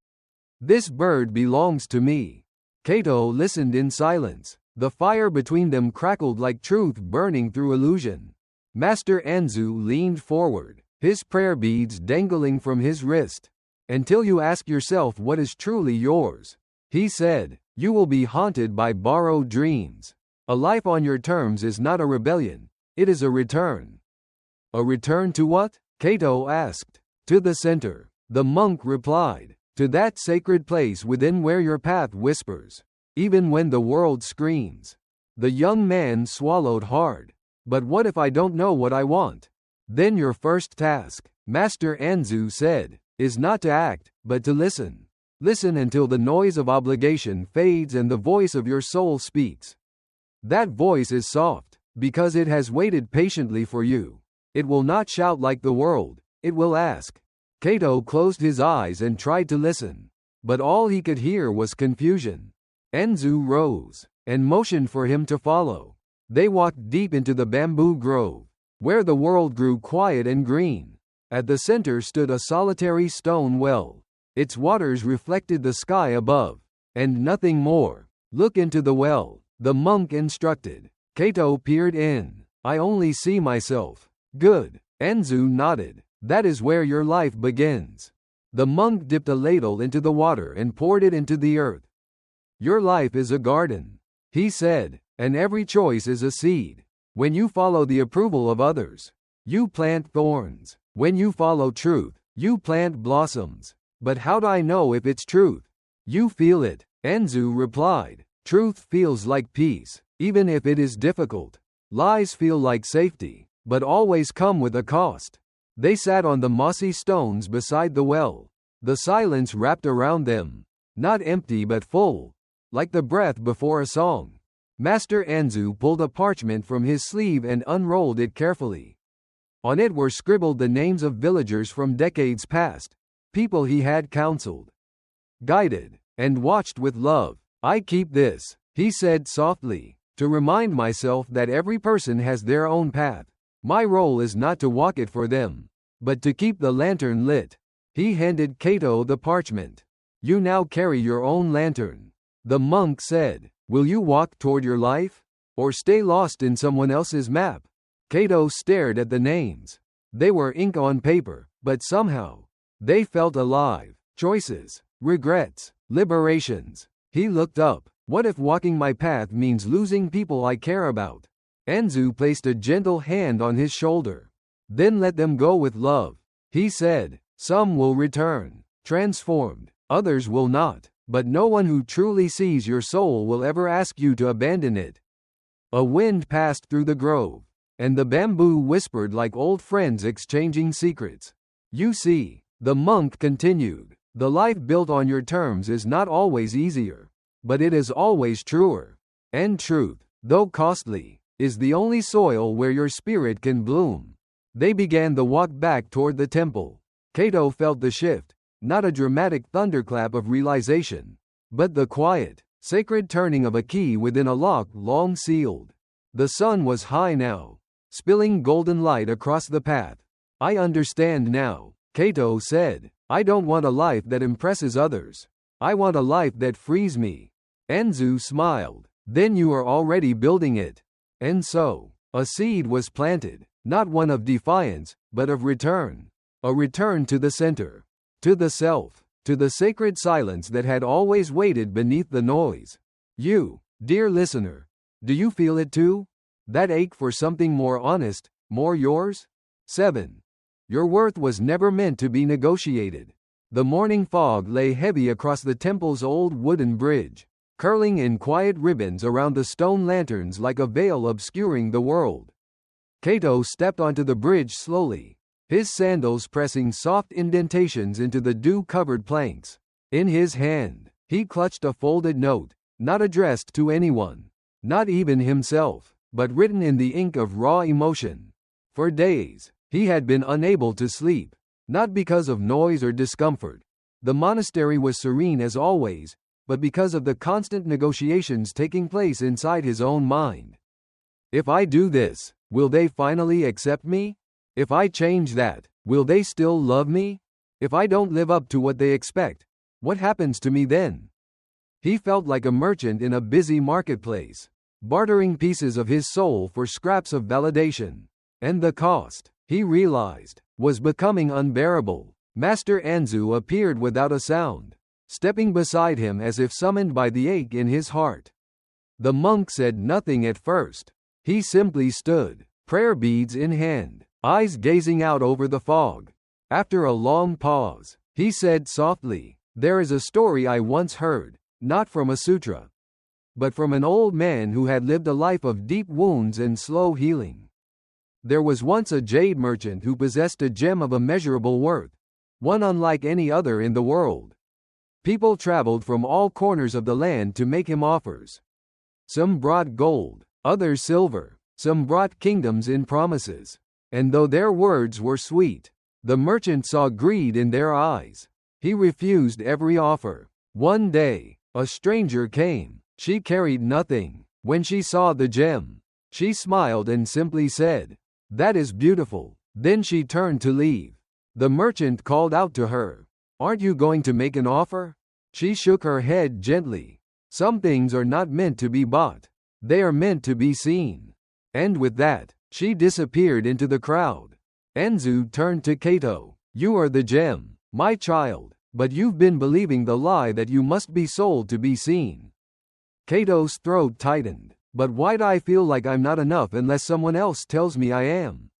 "this bird belongs to me." Kato listened in silence. The fire between them crackled like truth burning through illusion. Master Anzu leaned forward, his prayer beads dangling from his wrist. "Until you ask yourself what is truly yours," he said, "you will be haunted by borrowed dreams. A life on your terms is not a rebellion. It is a return." "A return to what?" Kato asked. "To the center," the monk replied. "To that sacred place within where your path whispers, even when the world screams." The young man swallowed hard. "But what if I don't know what I want?" "Then your first task," Master Anzu said, "is not to act, but to listen. Listen until the noise of obligation fades and the voice of your soul speaks. That voice is soft, because it has waited patiently for you. It will not shout like the world, it will ask." Kato closed his eyes and tried to listen, but all he could hear was confusion. Anzu rose, and motioned for him to follow. They walked deep into the bamboo grove, where the world grew quiet and green. At the center stood a solitary stone well. Its waters reflected the sky above, and nothing more. "Look into the well," the monk instructed. Kato peered in. "I only see myself." "Good." Anzu nodded. "That is where your life begins." The monk dipped a ladle into the water and poured it into the earth. "Your life is a garden," he said, "and every choice is a seed. When you follow the approval of others, you plant thorns. When you follow truth, you plant blossoms. But how do I know if it's truth?" "You feel it," Anzu replied. "Truth feels like peace, even if it is difficult. Lies feel like safety, but always come with a cost." They sat on the mossy stones beside the well. The silence wrapped around them, not empty but full, like the breath before a song. Master Anzu pulled a parchment from his sleeve and unrolled it carefully. On it were scribbled the names of villagers from decades past. people he had counseled, guided, and watched with love. I keep this, he said softly, to remind myself that every person has their own path. My role is not to walk it for them, but to keep the lantern lit. He handed Cato the parchment. You now carry your own lantern. The monk said, will you walk toward your life? Or stay lost in someone else's map? Cato stared at the names. They were ink on paper, but somehow, they felt alive. Choices, regrets, liberations. He looked up. What if walking my path means losing people I care about? Anzu placed a gentle hand on his shoulder. Then let them go with love. He said, some will return, transformed, others will not, but no one who truly sees your soul will ever ask you to abandon it. A wind passed through the grove, and the bamboo whispered like old friends exchanging secrets. You see, the monk continued, the life built on your terms is not always easier, but it is always truer. And truth, though costly, is the only soil where your spirit can bloom. They began the walk back toward the temple. Cato felt the shift, not a dramatic thunderclap of realization, but the quiet, sacred turning of a key within a lock long sealed. The sun was high now, spilling golden light across the path. I understand now, Cato said. I don't want a life that impresses others. I want a life that frees me. Anzu smiled. Then you are already building it. And so, a seed was planted, not one of defiance, but of return. A return to the center, to the self, to the sacred silence that had always waited beneath the noise. You, dear listener, do you feel it too? That ache for something more honest, more yours? 7. Your worth was never meant to be negotiated. The morning fog lay heavy across the temple's old wooden bridge, curling in quiet ribbons around the stone lanterns like a veil obscuring the world. Cato stepped onto the bridge slowly, his sandals pressing soft indentations into the dew-covered planks. In his hand, he clutched a folded note, not addressed to anyone, not even himself, but written in the ink of raw emotion. For days, he had been unable to sleep, not because of noise or discomfort. The monastery was serene as always, but because of the constant negotiations taking place inside his own mind. If I do this, will they finally accept me? If I change that, will they still love me? If I don't live up to what they expect, what happens to me then? He felt like a merchant in a busy marketplace, bartering pieces of his soul for scraps of validation. And the cost, he realized, was becoming unbearable. Master Anzu appeared without a sound, stepping beside him as if summoned by the ache in his heart. The monk said nothing at first. He simply stood, prayer beads in hand, eyes gazing out over the fog. After a long pause, he said softly, there is a story I once heard, not from a sutra, but from an old man who had lived a life of deep wounds and slow healing. There was once a jade merchant who possessed a gem of immeasurable worth, one unlike any other in the world. People traveled from all corners of the land to make him offers. Some brought gold, others silver, some brought kingdoms in promises. And though their words were sweet, the merchant saw greed in their eyes. He refused every offer. One day, a stranger came. She carried nothing. When she saw the gem, she smiled and simply said, "That is beautiful." Then she turned to leave. The merchant called out to her, "Aren't you going to make an offer?" She shook her head gently. Some things are not meant to be bought. They are meant to be seen. And with that, she disappeared into the crowd. Anzu turned to Cato. "You are the gem, my child, but you've been believing the lie that you must be sold to be seen." Cato's throat tightened. "But why do I feel like I'm not enough unless someone else tells me I am?"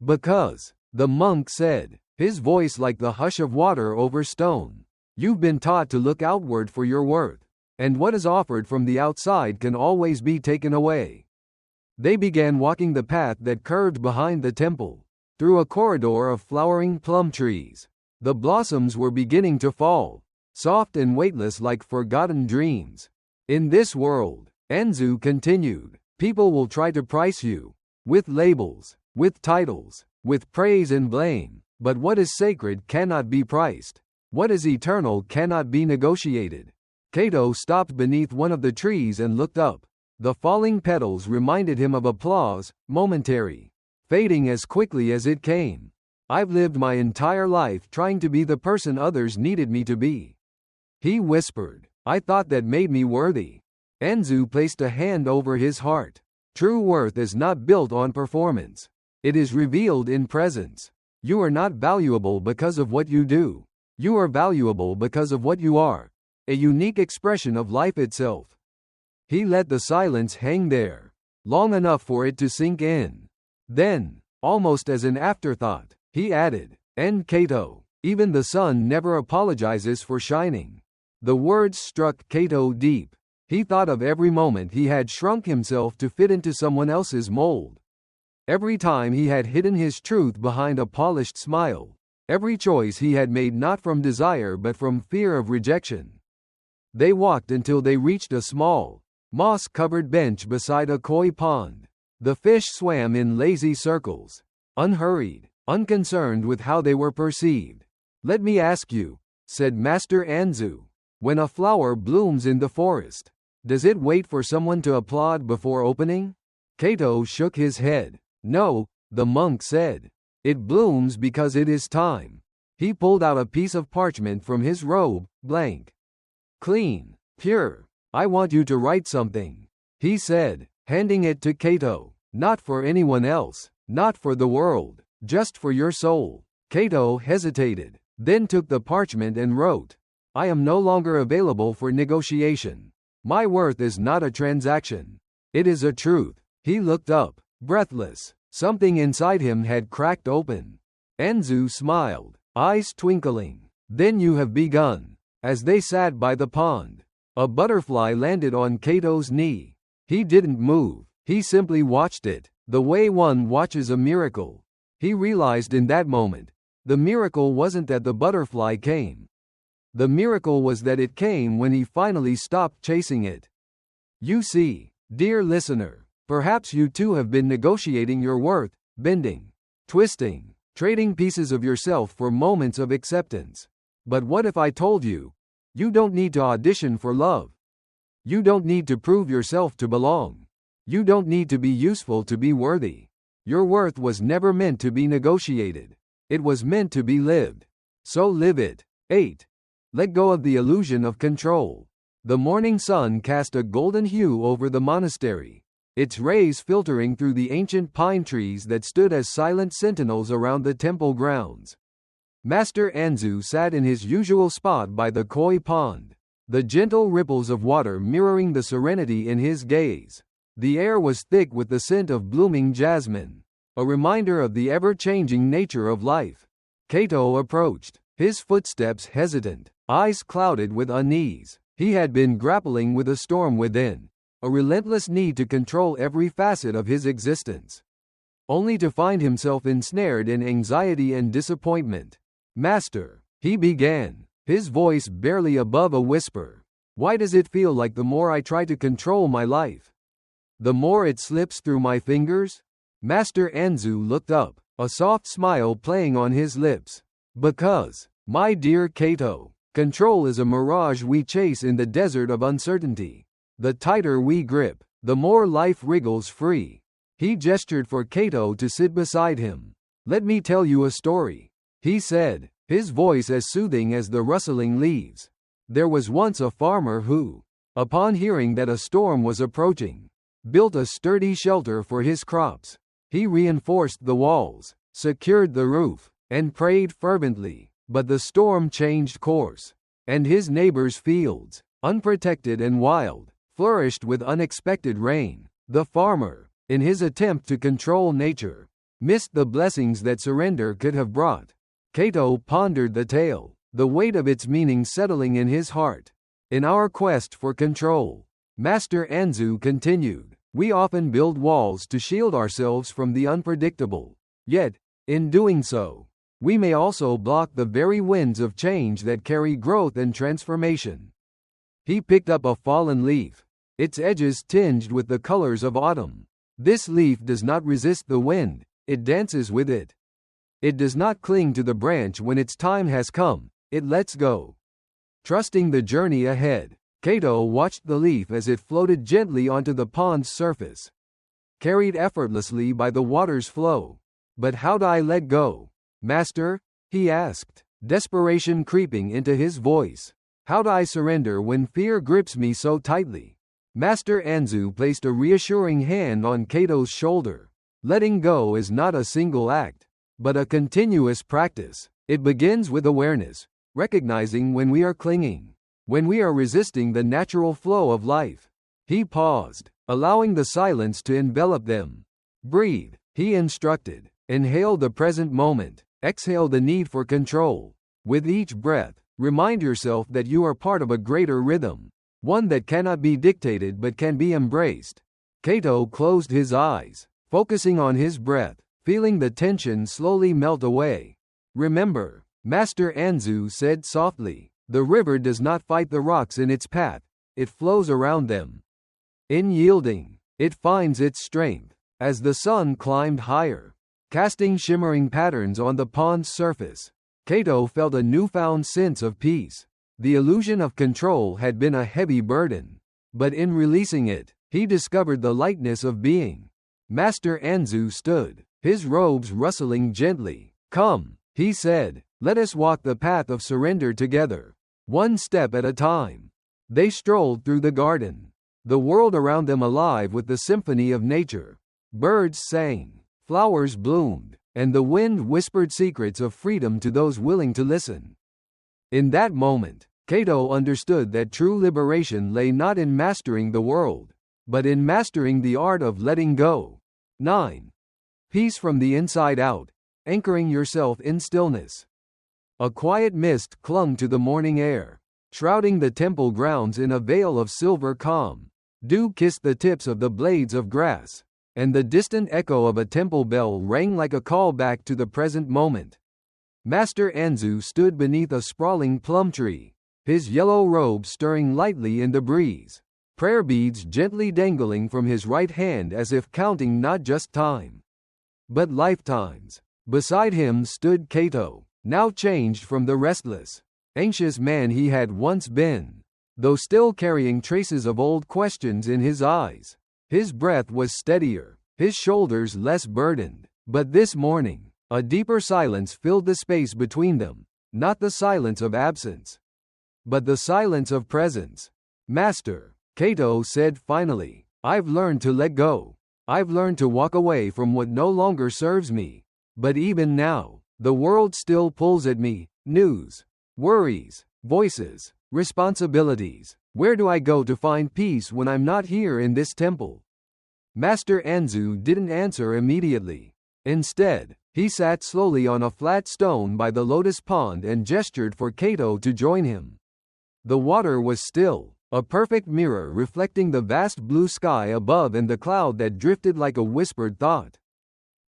"Because," the monk said, his voice like the hush of water over stone, "you've been taught to look outward for your worth, and what is offered from the outside can always be taken away." They began walking the path that curved behind the temple, through a corridor of flowering plum trees. The blossoms were beginning to fall, soft and weightless like forgotten dreams. "In this world," Anzu continued, "people will try to price you, with labels, with titles, with praise and blame. But what is sacred cannot be priced. What is eternal cannot be negotiated. Cato stopped beneath one of the trees and looked up. The falling petals reminded him of applause, momentary, fading as quickly as it came. I've lived my entire life trying to be the person others needed me to be. He whispered. I thought that made me worthy. Anzu placed a hand over his heart. True worth is not built on performance. It is revealed in presence. You are not valuable because of what you do. You are valuable because of what you are, a unique expression of life itself. He let the silence hang there, long enough for it to sink in. Then, almost as an afterthought, he added, and Cato, even the sun never apologizes for shining. The words struck Cato deep. He thought of every moment he had shrunk himself to fit into someone else's mold. Every time he had hidden his truth behind a polished smile. Every choice he had made not from desire but from fear of rejection. They walked until they reached a small, moss-covered bench beside a koi pond. The fish swam in lazy circles, unhurried, unconcerned with how they were perceived. Let me ask you, said Master Anzu, when a flower blooms in the forest, does it wait for someone to applaud before opening? Cato shook his head. No, the monk said. It blooms because it is time. He pulled out a piece of parchment from his robe, blank, clean, pure. I want you to write something, he said, handing it to Cato. Not for anyone else, not for the world, just for your soul. Cato hesitated, then took the parchment and wrote, I am no longer available for negotiation. My worth is not a transaction. It is a truth. He looked up, breathless. Something inside him had cracked open. Anzu smiled, eyes twinkling. Then you have begun. As they sat by the pond, a butterfly landed on Cato's knee. He didn't move. He simply watched it, the way one watches a miracle. He realized in that moment, the miracle wasn't that the butterfly came. The miracle was that it came when he finally stopped chasing it. You see, dear listener, perhaps you too have been negotiating your worth, bending, twisting, trading pieces of yourself for moments of acceptance. But what if I told you, you don't need to audition for love. You don't need to prove yourself to belong. You don't need to be useful to be worthy. Your worth was never meant to be negotiated. It was meant to be lived. So live it. 8. Let go of the illusion of control. The morning sun cast a golden hue over the monastery, its rays filtering through the ancient pine trees that stood as silent sentinels around the temple grounds. Master Anzu sat in his usual spot by the koi pond, the gentle ripples of water mirroring the serenity in his gaze. The air was thick with the scent of blooming jasmine, a reminder of the ever-changing nature of life. Cato approached, his footsteps hesitant, eyes clouded with unease. He had been grappling with a storm within, a relentless need to control every facet of his existence, only to find himself ensnared in anxiety and disappointment. Master, he began, his voice barely above a whisper. Why does it feel like the more I try to control my life, the more it slips through my fingers? Master Anzu looked up, a soft smile playing on his lips. Because, my dear Cato, control is a mirage we chase in the desert of uncertainty. The tighter we grip, the more life wriggles free. He gestured for Cato to sit beside him. Let me tell you a story, he said, his voice as soothing as the rustling leaves. There was once a farmer who, upon hearing that a storm was approaching, built a sturdy shelter for his crops. He reinforced the walls, secured the roof, and prayed fervently. But the storm changed course, and his neighbor's fields, unprotected and wild, flourished with unexpected rain. The farmer, in his attempt to control nature, missed the blessings that surrender could have brought. Cato pondered the tale, the weight of its meaning settling in his heart. In our quest for control, Master Anzu continued, we often build walls to shield ourselves from the unpredictable. Yet, in doing so, we may also block the very winds of change that carry growth and transformation. He picked up a fallen leaf, its edges tinged with the colors of autumn. This leaf does not resist the wind, it dances with it. It does not cling to the branch when its time has come, it lets go. Trusting the journey ahead, Kato watched the leaf as it floated gently onto the pond's surface, carried effortlessly by the water's flow. But how'd I let go, Master? He asked, desperation creeping into his voice. How'd I surrender when fear grips me so tightly? Master Anzu placed a reassuring hand on Kato's shoulder. Letting go is not a single act, but a continuous practice. It begins with awareness, recognizing when we are clinging, when we are resisting the natural flow of life. He paused, allowing the silence to envelop them. Breathe, he instructed. Inhale the present moment, exhale the need for control. With each breath, remind yourself that you are part of a greater rhythm, one that cannot be dictated but can be embraced. Kato closed his eyes, focusing on his breath, feeling the tension slowly melt away. Remember, Master Anzu said softly, the river does not fight the rocks in its path, it flows around them. In yielding, it finds its strength. As the sun climbed higher, casting shimmering patterns on the pond's surface, Kato felt a newfound sense of peace. The illusion of control had been a heavy burden, but in releasing it, he discovered the lightness of being. Master Anzu stood, his robes rustling gently. Come, he said, let us walk the path of surrender together, one step at a time. They strolled through the garden, the world around them alive with the symphony of nature. Birds sang, flowers bloomed, and the wind whispered secrets of freedom to those willing to listen. In that moment, Kato understood that true liberation lay not in mastering the world, but in mastering the art of letting go. 9. Peace from the inside out, anchoring yourself in stillness. A quiet mist clung to the morning air, shrouding the temple grounds in a veil of silver calm. Dew kissed the tips of the blades of grass, and the distant echo of a temple bell rang like a call back to the present moment. Master Anzu stood beneath a sprawling plum tree, his yellow robe stirring lightly in the breeze, prayer beads gently dangling from his right hand as if counting not just time, but lifetimes. Beside him stood Kato, now changed from the restless, anxious man he had once been, though still carrying traces of old questions in his eyes. His breath was steadier, his shoulders less burdened, but this morning, a deeper silence filled the space between them, not the silence of absence, but the silence of presence. Master, Kato said finally, I've learned to let go. I've learned to walk away from what no longer serves me. But even now, the world still pulls at me, news, worries, voices, responsibilities. Where do I go to find peace when I'm not here in this temple? Master Anzu didn't answer immediately. Instead, he sat slowly on a flat stone by the lotus pond and gestured for Kato to join him. The water was still, a perfect mirror reflecting the vast blue sky above and the cloud that drifted like a whispered thought.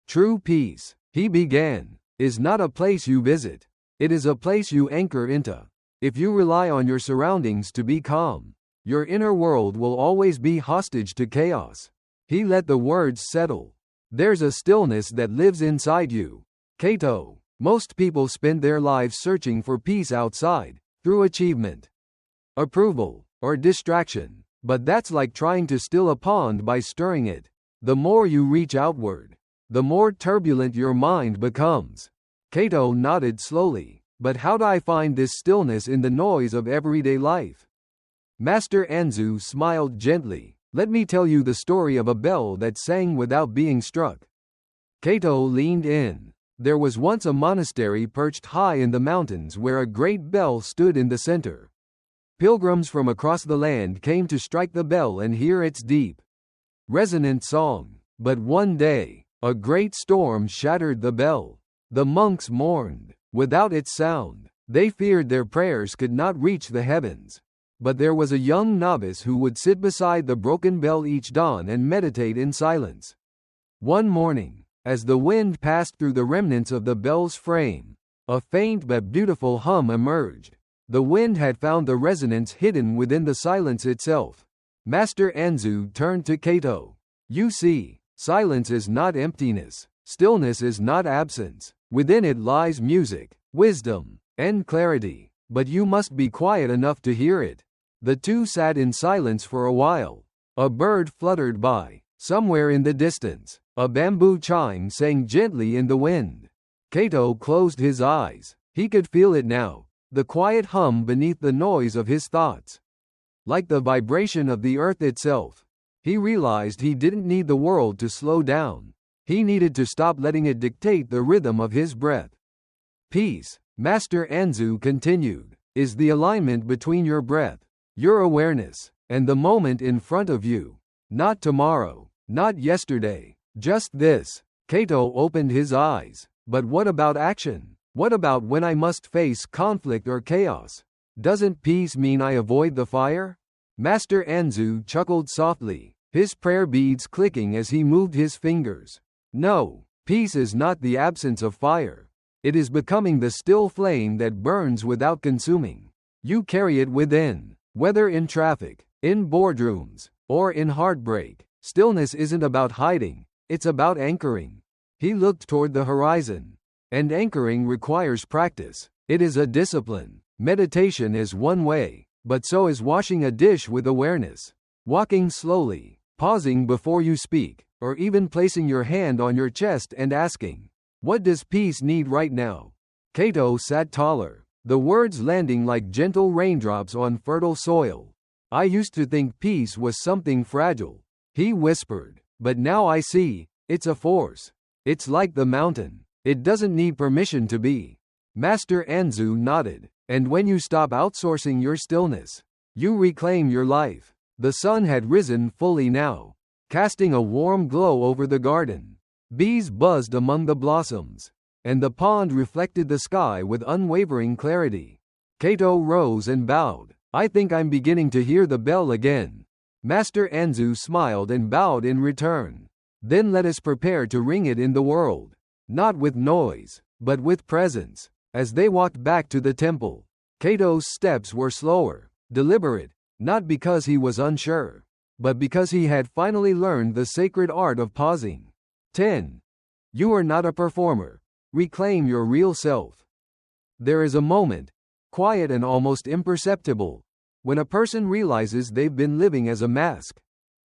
True peace, he began, is not a place you visit. It is a place you anchor into. If you rely on your surroundings to be calm, your inner world will always be hostage to chaos. He let the words settle. There's a stillness that lives inside you, Kato. Most people spend their lives searching for peace outside, through achievement, approval, or distraction. But that's like trying to still a pond by stirring it. The more you reach outward, the more turbulent your mind becomes. Kato nodded slowly. But how'd I find this stillness in the noise of everyday life? Master Anzu smiled gently. Let me tell you the story of a bell that sang without being struck. Kato leaned in. There was once a monastery perched high in the mountains where a great bell stood in the center. Pilgrims from across the land came to strike the bell and hear its deep, resonant song. But one day, a great storm shattered the bell. The monks mourned. Without its sound, they feared their prayers could not reach the heavens. But there was a young novice who would sit beside the broken bell each dawn and meditate in silence. One morning, as the wind passed through the remnants of the bell's frame, a faint but beautiful hum emerged. The wind had found the resonance hidden within the silence itself. Master Anzu turned to Kato. You see, silence is not emptiness. Stillness is not absence. Within it lies music, wisdom, and clarity, but you must be quiet enough to hear it. The two sat in silence for a while. A bird fluttered by. Somewhere in the distance, a bamboo chime sang gently in the wind. Kato closed his eyes. He could feel it now, the quiet hum beneath the noise of his thoughts. Like the vibration of the earth itself. He realized he didn't need the world to slow down. He needed to stop letting it dictate the rhythm of his breath. Peace, Master Anzu continued, is the alignment between your breath, your awareness, and the moment in front of you. Not tomorrow, not yesterday, just this. Kato opened his eyes. But what about action? What about when I must face conflict or chaos? Doesn't peace mean I avoid the fire? Master Anzu chuckled softly, his prayer beads clicking as he moved his fingers. No, peace is not the absence of fire. It is becoming the still flame that burns without consuming. You carry it within, whether in traffic, in boardrooms, or in heartbreak. Stillness isn't about hiding, it's about anchoring. He looked toward the horizon. And anchoring requires practice. It is a discipline. Meditation is one way, but so is washing a dish with awareness. Walking slowly, pausing before you speak, or even placing your hand on your chest and asking, "What does peace need right now?" Kato sat taller, the words landing like gentle raindrops on fertile soil. I used to think peace was something fragile, he whispered, but now I see, it's a force. It's like the mountain. It doesn't need permission to be. Master Anzu nodded. And when you stop outsourcing your stillness, you reclaim your life. The sun had risen fully now, casting a warm glow over the garden. Bees buzzed among the blossoms, and the pond reflected the sky with unwavering clarity. Kato rose and bowed. I think I'm beginning to hear the bell again. Master Anzu smiled and bowed in return. Then let us prepare to ring it in the world. Not with noise, but with presence. As they walked back to the temple, Kato's steps were slower, deliberate, not because he was unsure, but because he had finally learned the sacred art of pausing. 10. You are not a performer. Reclaim your real self. There is a moment, quiet and almost imperceptible, when a person realizes they've been living as a mask.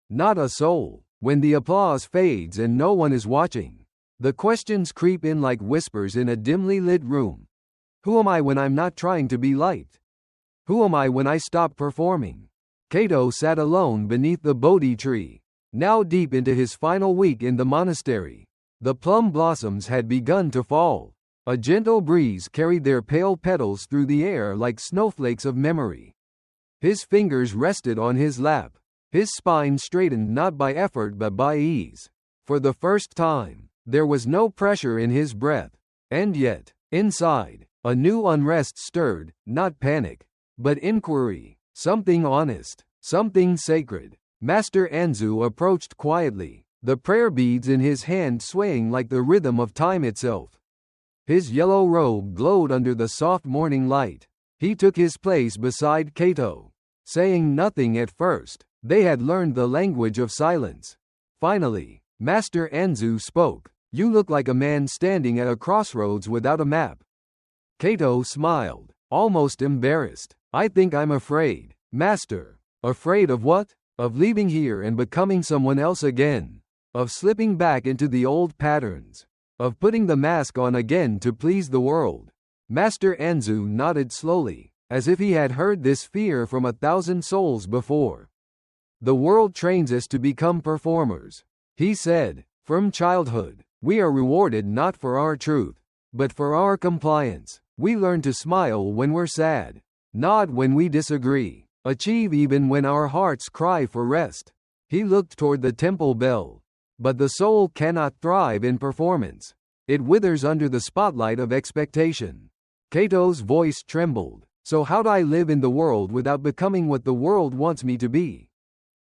Not a soul. When the applause fades and no one is watching, the questions creep in like whispers in a dimly lit room. Who am I when I'm not trying to be liked? Who am I when I stop performing? Kato sat alone beneath the Bodhi tree, now deep into his final week in the monastery. The plum blossoms had begun to fall. A gentle breeze carried their pale petals through the air like snowflakes of memory. His fingers rested on his lap. His spine straightened not by effort but by ease. For the first time, there was no pressure in his breath. And yet, inside, a new unrest stirred, not panic, but inquiry. Something honest, something sacred. Master Anzu approached quietly, the prayer beads in his hand swaying like the rhythm of time itself. His yellow robe glowed under the soft morning light. He took his place beside Kato, saying nothing at first. They had learned the language of silence. Finally, Master Anzu spoke. You look like a man standing at a crossroads without a map. Kato smiled, almost embarrassed. I think I'm afraid, Master. Afraid of what? Of leaving here and becoming someone else again. Of slipping back into the old patterns. Of putting the mask on again to please the world. Master Anzu nodded slowly, as if he had heard this fear from 1,000 souls before. The world trains us to become performers, he said. From childhood, we are rewarded not for our truth, but for our compliance. We learn to smile when we're sad, nod when we disagree, achieve even when our hearts cry for rest. He looked toward the temple bell. But the soul cannot thrive in performance. It withers under the spotlight of expectation. Kato's voice trembled. So how do I live in the world without becoming what the world wants me to be?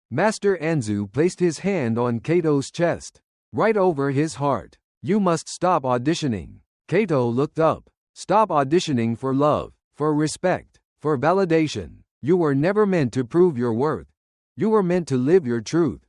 Master Anzu placed his hand on Kato's chest, right over his heart. You must stop auditioning. Kato looked up. Stop auditioning for love, for respect, for validation. You were never meant to prove your worth. You were meant to live your truth.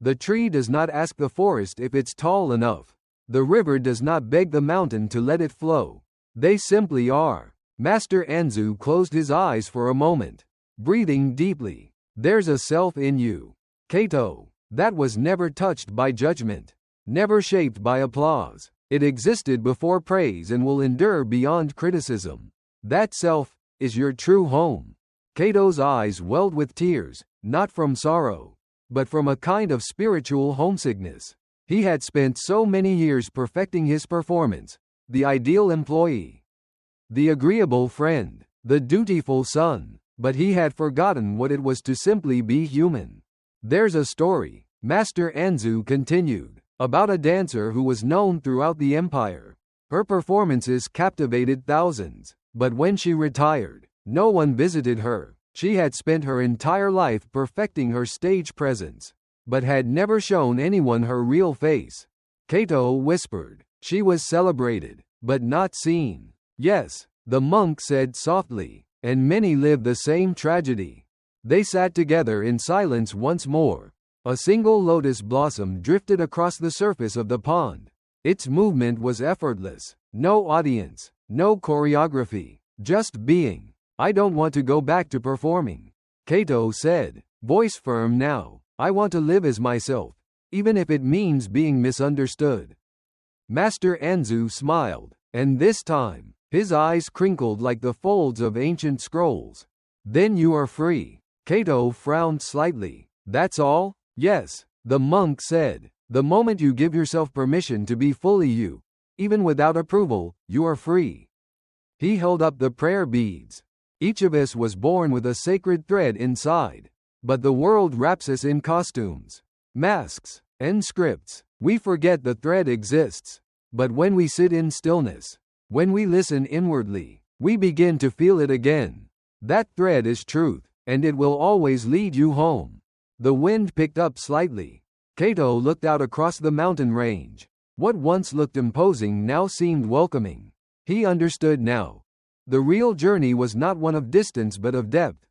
The tree does not ask the forest if it's tall enough. The river does not beg the mountain to let it flow. They simply are. Master Anzu closed his eyes for a moment, breathing deeply. There's a self in you, Kato, that was never touched by judgment, never shaped by applause. It existed before praise and will endure beyond criticism. That self is your true home. Kato's eyes welled with tears, not from sorrow, but from a kind of spiritual homesickness. He had spent so many years perfecting his performance, the ideal employee, the agreeable friend, the dutiful son, but he had forgotten what it was to simply be human. There's a story, Master Anzu continued, about a dancer who was known throughout the empire. Her performances captivated thousands, but when she retired, no one visited her. She had spent her entire life perfecting her stage presence, but had never shown anyone her real face. Kato whispered. She was celebrated, but not seen. Yes, the monk said softly, and many lived the same tragedy. They sat together in silence once more. A single lotus blossom drifted across the surface of the pond. Its movement was effortless. No audience, no choreography, just being. I don't want to go back to performing, Kato said, voice firm now. I want to live as myself, even if it means being misunderstood. Master Anzu smiled, and this time, his eyes crinkled like the folds of ancient scrolls. Then you are free. Kato frowned slightly. That's all? Yes, the monk said. The moment you give yourself permission to be fully you, even without approval, you are free. He held up the prayer beads. Each of us was born with a sacred thread inside. But the world wraps us in costumes, masks, and scripts. We forget the thread exists. But when we sit in stillness, when we listen inwardly, we begin to feel it again. That thread is truth, and it will always lead you home. The wind picked up slightly. Kato looked out across the mountain range. What once looked imposing now seemed welcoming. He understood now. The real journey was not one of distance but of depth.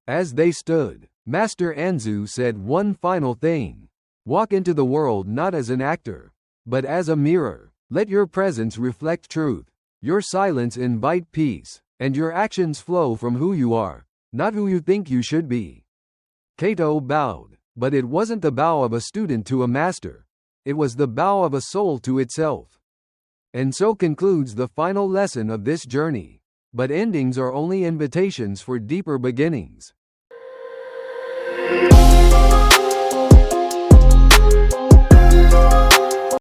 As they stood, Master Anzu said one final thing. Walk into the world not as an actor, but as a mirror. Let your presence reflect truth, your silence invite peace, and your actions flow from who you are, not who you think you should be. Kato bowed, but it wasn't the bow of a student to a master. It was the bow of a soul to itself. And so concludes the final lesson of this journey. But endings are only invitations for deeper beginnings.